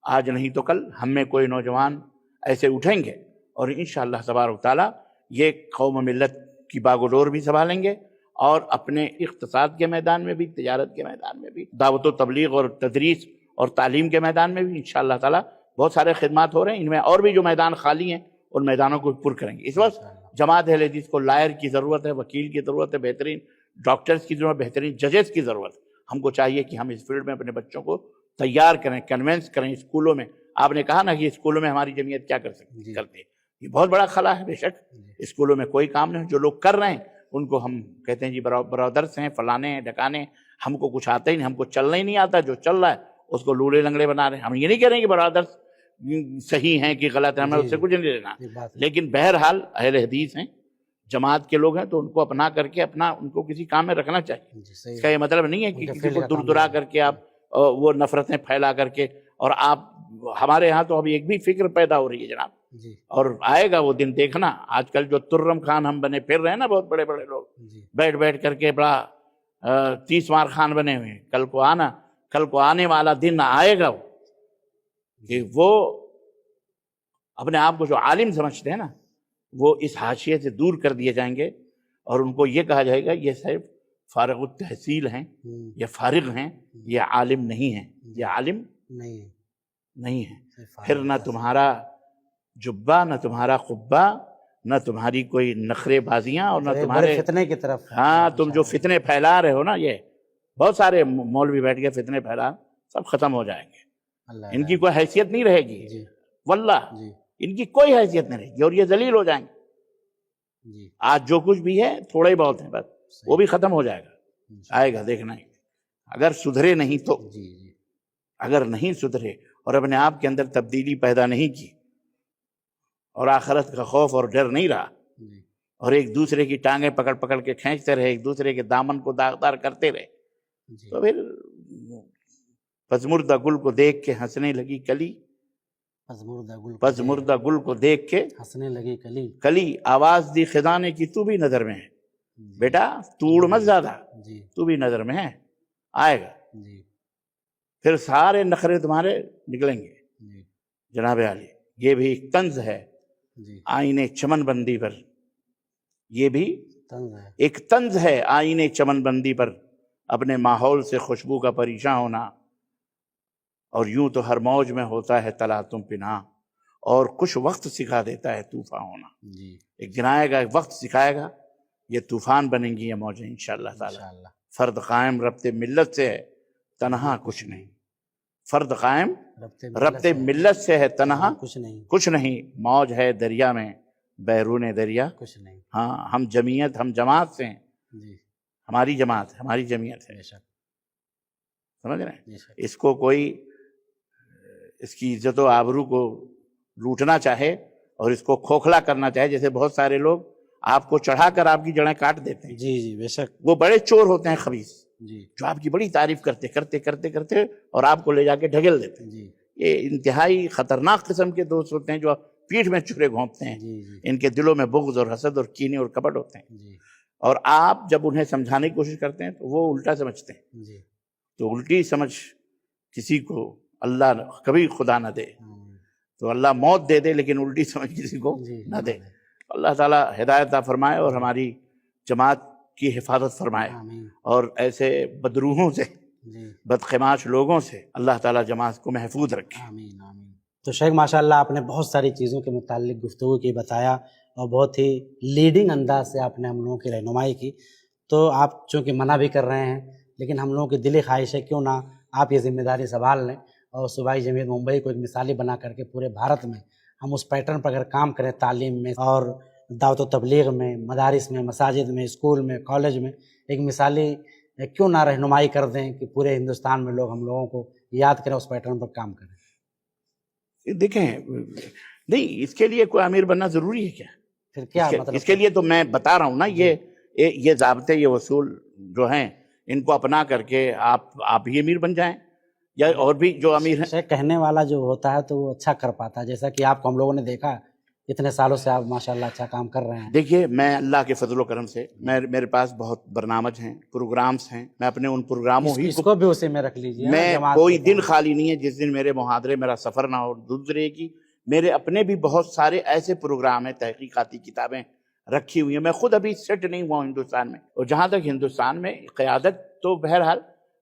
آج نہیں تو کل ہم میں کوئی نوجوان ایسے اٹھیں گے، اور انشاءاللہ تبارک و تعالیٰ یہ قوم و ملت کی باگ و ڈور بھی سنبھالیں گے، اور اپنے اقتصاد کے میدان میں بھی، تجارت کے میدان میں بھی، دعوت و تبلیغ اور تدریس اور تعلیم کے میدان میں بھی انشاءاللہ تعالیٰ بہت سارے خدمات ہو رہے ہیں. ان میں اور بھی جو میدان خالی ہیں ان میدانوں کو پر کریں گے. اس وقت جماعت اہل حدیث کو لائر کی ضرورت ہے، وکیل کی ضرورت ہے، بہترین ڈاکٹرز کی ضرورت، بہترین ججز کی ضرورت. ہم کو چاہیے کہ ہم اس فیلڈ میں اپنے بچوں کو تیار کریں، کنونس کریں. اسکولوں میں آپ نے کہا نا کہ اسکولوں میں ہماری جمعیت کیا کرتی ہے، یہ بہت بڑا خلا ہے. بے شک اسکولوں میں کوئی کام نہیں، جو لوگ کر رہے ہیں ان کو ہم کہتے ہیں جی برادرس ہیں، فلانے ہیں، ڈھکانے ہیں، ہم کو کچھ آتا ہی نہیں، ہم کو چلنا ہی نہیں آتا. جو چل رہا ہے اس کو لوڑے لنگڑے بنا رہے ہیں. ہم یہ نہیں کہہ رہے ہیں کہ برادرس صحیح ہیں کہ غلط ہیں، ہمیں اس سے کچھ نہیں لینا، لیکن بہرحال اہل حدیث ہیں، جماعت کے لوگ ہیں، تو ان کو اپنا کر کے ان کو کسی کام میں رکھنا چاہیے. اس کا یہ مطلب نہیں ہے کہ کسی کو دور درا کر کے آپ وہ نفرتیں پھیلا کر کے. اور آپ ہمارے ہاں تو ابھی ایک بھی فکر پیدا ہو رہی ہے جناب، اور آئے گا وہ دن دیکھنا. آج کل جو ترم خان ہم بنے پھر رہے ہیں نا، بہت بڑے بڑے لوگ بیٹھ کر کے بڑا 30 مار خان بنے ہوئے ہیں. کل کو آنے والا دن آئے گا کہ وہ اپنے آپ کو جو عالم سمجھتے ہیں نا، وہ اس حاشیے سے دور کر دیے جائیں گے، اور ان کو یہ کہا جائے گا یہ صرف فارغ التحصیل ہیں، یہ فارغ ہیں، یہ عالم نہیں ہیں، یہ عالم نہیں ہے. پھر نہ تمہارا جبہ، نہ تمہارا قبہ، نہ تمہاری کوئی نخرے بازیاں، اور نہ تمہارے فتنے کی طرف. ہاں تم جو فتنے پھیلا رہے ہو نا، یہ بہت سارے مولوی بیٹھ کے فتنے پھیلا، سب ختم ہو جائیں گے. ان کی کوئی حیثیت نہیں رہے گی، واللہ ان کی کوئی حیثیت نہیں رہے گی، اور یہ ذلیل ہو جائیں گے. آج جو کچھ بھی ہے تھوڑا ہی بہت ہے بس، وہ بھی ختم ہو جائے گا. آئے گا دیکھنا ہی. اگر سدھرے نہیں تو، اگر نہیں سدھرے اور اپنے آپ کے اندر تبدیلی پیدا نہیں کی، اور آخرت کا خوف اور ڈر نہیں رہا، اور ایک دوسرے کی ٹانگیں پکڑ پکڑ کے کھینچتے رہے، ایک دوسرے کے دامن کو داغدار کرتے رہے، تو پھر پزمردہ گل کو دیکھ کے ہنسنے لگی کلی، پزمردہ گل کو دیکھ کے ہنسنے لگی کلی، آواز دی خزانے کی تو بھی نظر میں ہے. بیٹا توڑ مت زیادہ، تو بھی نظر میں ہے. آئے گا پھر سارے نخرے تمہارے نکلیں گے. جناب عالی، یہ بھی ایک طنز ہے آئینے چمن بندی پر، یہ بھی ایک طنز ہے آئینے چمن بندی پر. اپنے ماحول سے خوشبو کا پریشاں ہونا، اور یوں تو ہر موج میں ہوتا ہے تلاتم پناہ، اور کچھ وقت سکھا دیتا ہے طوفان ہونا. ایک دن آئے گا، ایک وقت سکھائے گا، یہ طوفان بنیں گی یہ موجیں انشاءاللہ تعالی. فرد قائم ربط ملت سے ہے، تنہا کچھ نہیں. فرد قائم ربط ملت سے ہے، تنہا کچھ نہیں. موج ہے دریا میں، بیرون دریا کچھ نہیں. ہاں ہم جمعیت، ہم جماعت سے ہیں، ہماری جماعت ہے، ہماری جمعیت ہے. سمجھ رہے ہیں؟ اس کو کوئی اس کی عزت و آبرو کو لوٹنا چاہے اور اس کو کھوکھلا کرنا چاہے، جیسے بہت سارے لوگ آپ کو چڑھا کر آپ کی جڑیں کاٹ دیتے ہیں. جی بے شک. وہ بڑے چور ہوتے ہیں خبیث، جو آپ کی بڑی تعریف کرتے کرتے کرتے کرتے اور آپ کو لے جا کے ڈھکیل دیتے ہیں. یہ انتہائی خطرناک قسم کے دوست ہوتے ہیں جو پیٹھ میں چھرے گھونپتے ہیں. ان کے دلوں میں بغض اور حسد اور کینے اور کپٹ ہوتے ہیں، اور آپ جب انہیں سمجھانے کی کوشش کرتے ہیں تو وہ الٹا سمجھتے ہیں. تو الٹی سمجھ کسی کو اللہ کبھی خدا نہ دے، تو اللہ موت دے دے لیکن الٹی سمجھ کسی کو نہ دے. اللہ تعالیٰ ہدایت عطا فرمائے اور ہماری جماعت کی حفاظت فرمائے، اور ایسے بدروحوں سے، بدخماش لوگوں سے اللہ تعالیٰ جماعت کو محفوظ رکھے. تو شیخ ماشاءاللہ آپ نے بہت ساری چیزوں کے متعلق گفتگو کی، بتایا، اور بہت ہی لیڈنگ انداز سے آپ نے ہم لوگوں کی رہنمائی کی. تو آپ چونکہ منع بھی کر رہے ہیں، لیکن ہم لوگوں کی دلی خواہش ہے کیوں نہ آپ یہ ذمہ داری سنبھال لیں، اور صوبائی جمعیت ممبئی کو ایک مثالی بنا کر کے پورے بھارت میں ہم اس پیٹرن پر اگر کام کریں، تعلیم میں اور دعوت و تبلیغ میں، مدارس میں، مساجد میں، اسکول میں، کالج میں، ایک مثالی کیوں نہ رہنمائی کر دیں کہ پورے ہندوستان میں لوگ ہم لوگوں کو یاد کریں، اس پیٹرن پر کام کریں. دیکھیں نہیں، اس کے لیے کوئی امیر بننا ضروری ہے کیا؟ پھر کیا مطلب؟ اس کے لیے تو میں بتا رہا ہوں نا، یہ ضابطے، یہ اصول جو ہیں، ان کو اپنا کر کے آپ ہی امیر بن جائیں، یا اور بھی جو امیر ہیں. کہنے والا جو ہوتا ہے تو وہ اچھا کر پاتا ہے، جیسا کہ آپ کو ہم لوگوں نے دیکھا اتنے سالوں سے آپ ماشاءاللہ اچھا کام کر رہے ہیں. دیکھیے میں اللہ کے فضل و کرم سے میرے پاس بہت برنامج ہیں، پروگرامز ہیں، میں اپنے ان پروگراموں ہی اس کو بھی اسی میں رکھ لیجیے. میں کوئی دن خالی نہیں ہے جس دن میرے محاضرے میرا سفر نہ ہو. دوسرے کی میرے اپنے بھی بہت سارے ایسے پروگرام ہیں، تحقیقاتی کتابیں رکھی ہوئی ہیں. میں خود ابھی سیٹ نہیں ہوا ہوں ہندوستان میں، اور جہاں تک ہندوستان میں قیادت تو بہرحال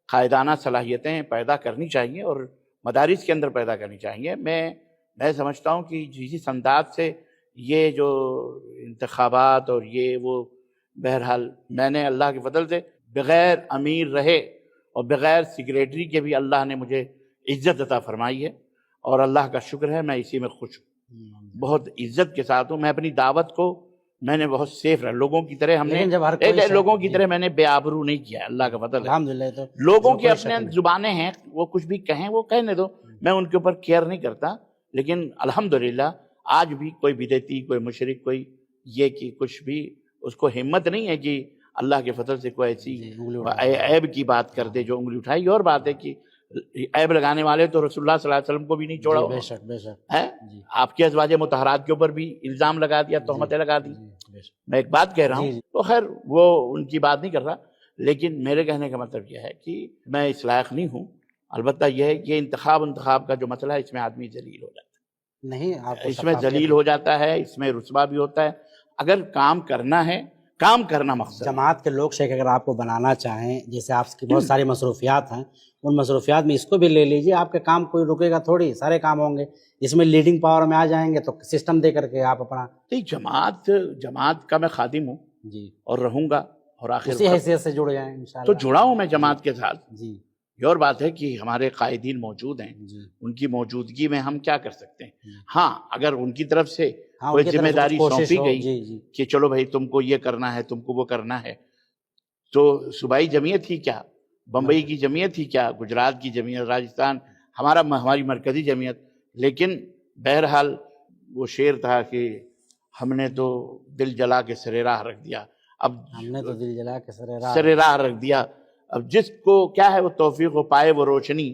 قائدانہ صلاحیتیں پیدا کرنی چاہیے اور مدارس کے اندر پیدا کرنی چاہیے. میں سمجھتا ہوں کہ جس انداز سے یہ جو انتخابات اور یہ وہ، بہرحال میں نے اللہ کے فضل سے بغیر امیر رہے اور بغیر سیکریٹری کے بھی اللہ نے مجھے عزت عطا فرمائی ہے، اور اللہ کا شکر ہے میں اسی میں خوش ہوں، بہت عزت کے ساتھ ہوں. میں اپنی دعوت کو میں نے بہت سیف رہا. لوگوں کی طرح ہم نے لوگوں کی طرح میں نے بے آبرو نہیں کیا. اللہ کا فضل ہے. الحمدللہ. تو لوگوں کی اپنے زبانیں ہیں، وہ کچھ بھی کہیں وہ کہنے دو، میں ان کے اوپر کیئر نہیں کرتا. لیکن الحمدللہ آج بھی کوئی بدعتی، کوئی مشرک، کوئی یہ کہ کچھ بھی اس کو ہمت نہیں ہے کہ اللہ کے فضل سے کوئی ایسی عیب کی بات کر دے جو انگلی اٹھائی. اور بات ہے کہ عیب لگانے والے تو رسول اللہ صلی اللہ علیہ وسلم کو بھی نہیں چھوڑا. بے شک بے شک ہے آپ کے ازواج مطہرات کے اوپر بھی الزام لگا دیا، تہمتیں لگا دی. میں ایک بات کہہ رہا ہوں تو خیر وہ ان کی بات نہیں کر رہا، لیکن میرے کہنے کا مطلب یہ ہے کہ میں اس لائق نہیں ہوں. البتہ یہ ہے کہ انتخاب کا جو مسئلہ ہے، اس میں آدمی ذلیل ہو جاتا ہے. نہیں اس میں ذلیل ہو جاتا ہے، اس میں رسوا بھی ہوتا ہے. اگر کام کرنا ہے، کام کرنا مقصد. جماعت کے لوگ شیخ اگر آپ کو بنانا چاہیں، جیسے آپ کی بہت ساری مصروفیات ہیں، ان مصروفیات میں اس کو بھی لے لیجئے. آپ کے کام کوئی رکے گا تھوڑی، سارے کام ہوں گے. اس میں لیڈنگ پاور میں آ جائیں گے تو سسٹم دے کر کے آپ اپنا. جماعت کا میں خادم ہوں جی، اور رہوں گا، اور آخر اسی حیثیت سے جڑ جائیں انشاءاللہ. تو جڑا ہوں میں جماعت کے ساتھ. جی یہ اور بات ہے کہ ہمارے قائدین موجود ہیں، جی ان کی موجودگی میں ہم کیا کر سکتے ہیں. ہاں اگر ان کی طرف سے ہاں، کوئی ان کی طرف ذمہ سے داری کوشش سونپی ہو. گئی جی جی کہ چلو بھائی تم کو یہ کرنا ہے، تم کو وہ کرنا ہے، تو صوبائی جمعیت ہی کیا، بمبئی کی جمعیت ہی کیا، گجرات کی جمعیت، راجستھان، ہماری مرکزی جمعیت. لیکن بہرحال وہ شعر تھا کہ ہم نے تو دل جلا کے سر راہ رکھ دیا. اب ہم نے تو دل جلا کے سر راہ رکھ دیا. اب جس کو کیا ہے وہ توفیق و پائے وہ روشنی،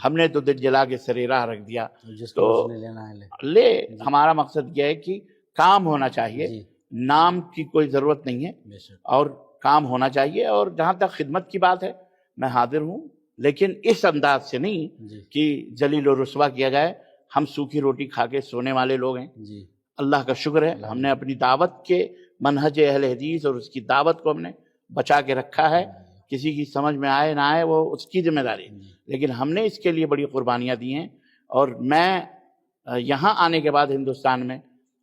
ہم نے تو دل جلا کے سر راہ رکھ دیا. جس تو کو لینا ہے لے. ہمارا مقصد یہ ہے کہ کام ہونا چاہیے، جی نام کی کوئی ضرورت نہیں ہے، بے شک. اور کام ہونا چاہیے. اور جہاں تک خدمت کی بات ہے میں حاضر ہوں، لیکن اس انداز سے نہیں جی کہ ذلیل و رسوا کیا جائے. ہم سوکھی روٹی کھا کے سونے والے لوگ ہیں. جی اللہ کا شکر ہے ہم نے اپنی دعوت کے منہج اہل حدیث اور اس کی دعوت کو ہم نے بچا کے رکھا ہے. کسی کی سمجھ میں آئے نہ آئے وہ اس کی ذمہ داری، لیکن ہم نے اس کے لیے بڑی قربانیاں دی ہیں. اور میں یہاں آنے کے بعد ہندوستان میں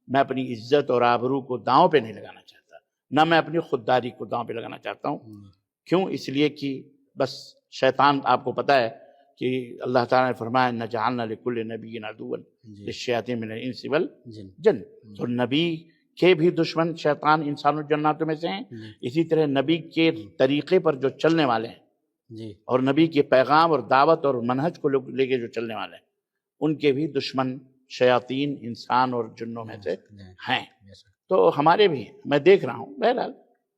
اپنی عزت اور آبرو کو داؤں پہ نہیں لگانا چاہتا، نہ میں اپنی خودداری کو داؤں پہ لگانا چاہتا ہوں. کیوں؟ اس لیے کہ بس شیطان، آپ کو پتہ ہے کہ اللہ تعالیٰ نے فرمایا اِنَّا جَعَلْنَا لِكُلِّ نَبِيٍّ عَدُوًّا لِلشَّيَاطِينِ مِنَ الْإِنسِ وَالْجِنِّ. تو نبی کے بھی دشمن شیطان انسان و جناتوں میں سے ہیں. اسی طرح نبی کے طریقے پر جو چلنے والے ہیں جی اور نبی کے پیغام اور دعوت اور منہج کو لے کے جو چلنے والے ہیں، ان کے بھی دشمن شیاطین انسان اور جنوں میں سے ہیں. تو ہمارے بھی میں دیکھ رہا ہوں. بہرحال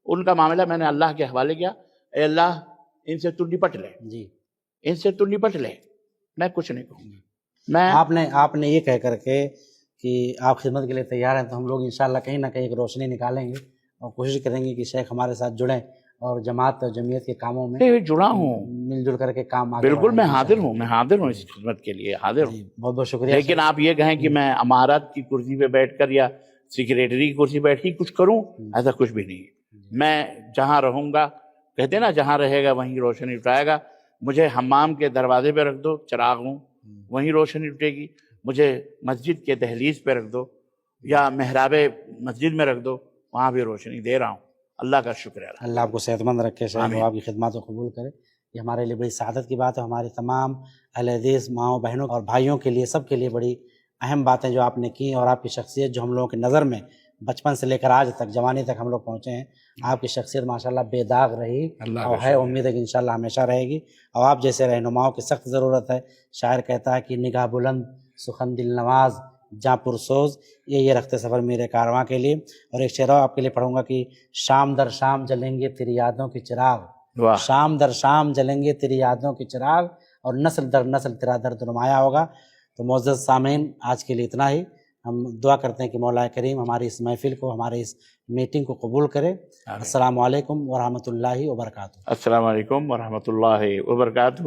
ان کا معاملہ میں نے اللہ کے حوالے کیا. اے اللہ ان سے تو نپٹ لے، جی ان سے تو نپٹ لے، میں کچھ نہیں کہوں گا. میں آپ نے یہ کہہ کر کے کہ آپ خدمت کے لیے تیار ہیں، تو ہم لوگ انشاءاللہ کہیں نہ کہیں ایک روشنی نکالیں گے اور کوشش کریں گے کہ شیخ ہمارے ساتھ جڑیں اور جماعت اور جمعیت کے کاموں میں جڑا ہوں، مل جل کر کے کام آگے بالکل. میں بڑھائیں. حاضر ہوں اس خدمت کے لیے حاضر ہوں. جی بہت بہت شکریہ. لیکن آپ یہ کہیں کہ میں امارت کی کرسی پہ بیٹھ کر یا سیکریٹری کی کرسی پہ بیٹھ کے کچھ کروں، ایسا کچھ بھی نہیں. میں جہاں رہوں گا، کہتے ہیں نا جہاں رہے گا وہیں روشنی اٹھائے گا. مجھے حمام کے دروازے پہ رکھ دو، چراغ ہوں، وہیں روشنی اٹھے گی. مجھے مسجد کے دہلیز پہ رکھ دو یا محراب مسجد میں رکھ دو، وہاں بھی روشنی دے رہا ہوں. اللہ کا شکر ہے. اللہ آپ کو صحت مند رکھے، شاید وہ آپ کی خدمات کو قبول کرے. یہ ہمارے لیے بڑی سعادت کی بات ہے. ہماری تمام اہل حدیث ماؤں بہنوں اور بھائیوں کے لیے، سب کے لیے بڑی اہم باتیں جو آپ نے کی، اور آپ کی شخصیت جو ہم لوگوں کی نظر میں بچپن سے لے کر آج تک جوانی تک ہم لوگ پہنچے ہیں، آپ کی شخصیت ماشاءاللہ بے داغ رہی اور ہے، امید ہے کہ انشاءاللہ ہمیشہ رہے گی. اور آپ جیسے رہنماؤں کی سخت ضرورت ہے. شاعر کہتا ہے کہ نگاہ بلند سخن دل نواز جاں پرسوز، یہ رکھتے سفر میرے کارواں کے لیے. اور ایک شعر آپ کے لیے پڑھوں گا کہ شام در شام جلیں گے تیری یادوں کے چراغ، شام در شام جلیں گے تیری یادوں کے چراغ، اور نسل در نسل تیرا درد نمایاں ہوگا. تو معزز سامعین، آج کے لیے اتنا ہی. ہم دعا کرتے ہیں کہ مولا کریم ہماری اس محفل کو، ہمارے اس میٹنگ کو قبول کرے۔ السلام علیکم ورحمۃ اللہ وبرکاتہ۔ السلام علیکم ورحمۃ اللہ وبرکاتہ۔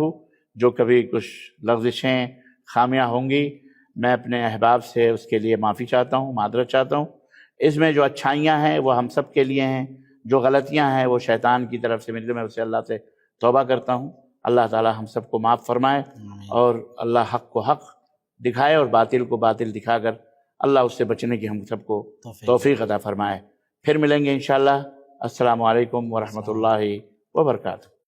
جو کبھی کچھ لغزشیں خامیاں ہوں گی میں اپنے احباب سے اس کے لیے معافی چاہتا ہوں، معذرت چاہتا ہوں۔ اس میں جو اچھائیاں ہیں وہ ہم سب کے لیے ہیں، جو غلطیاں ہیں وہ شیطان کی طرف سے، میں اسے اللہ سے توبہ کرتا ہوں۔ اللہ تعالی ہم سب کو معاف فرمائے اور اللہ حق کو حق دکھائے اور باطل کو باطل دکھا کر اللہ اس سے بچنے کی ہم سب کو توفیق عطا فرمائے۔ پھر ملیں گے انشاءاللہ۔ السلام علیکم ورحمۃ اللہ وبرکاتہ۔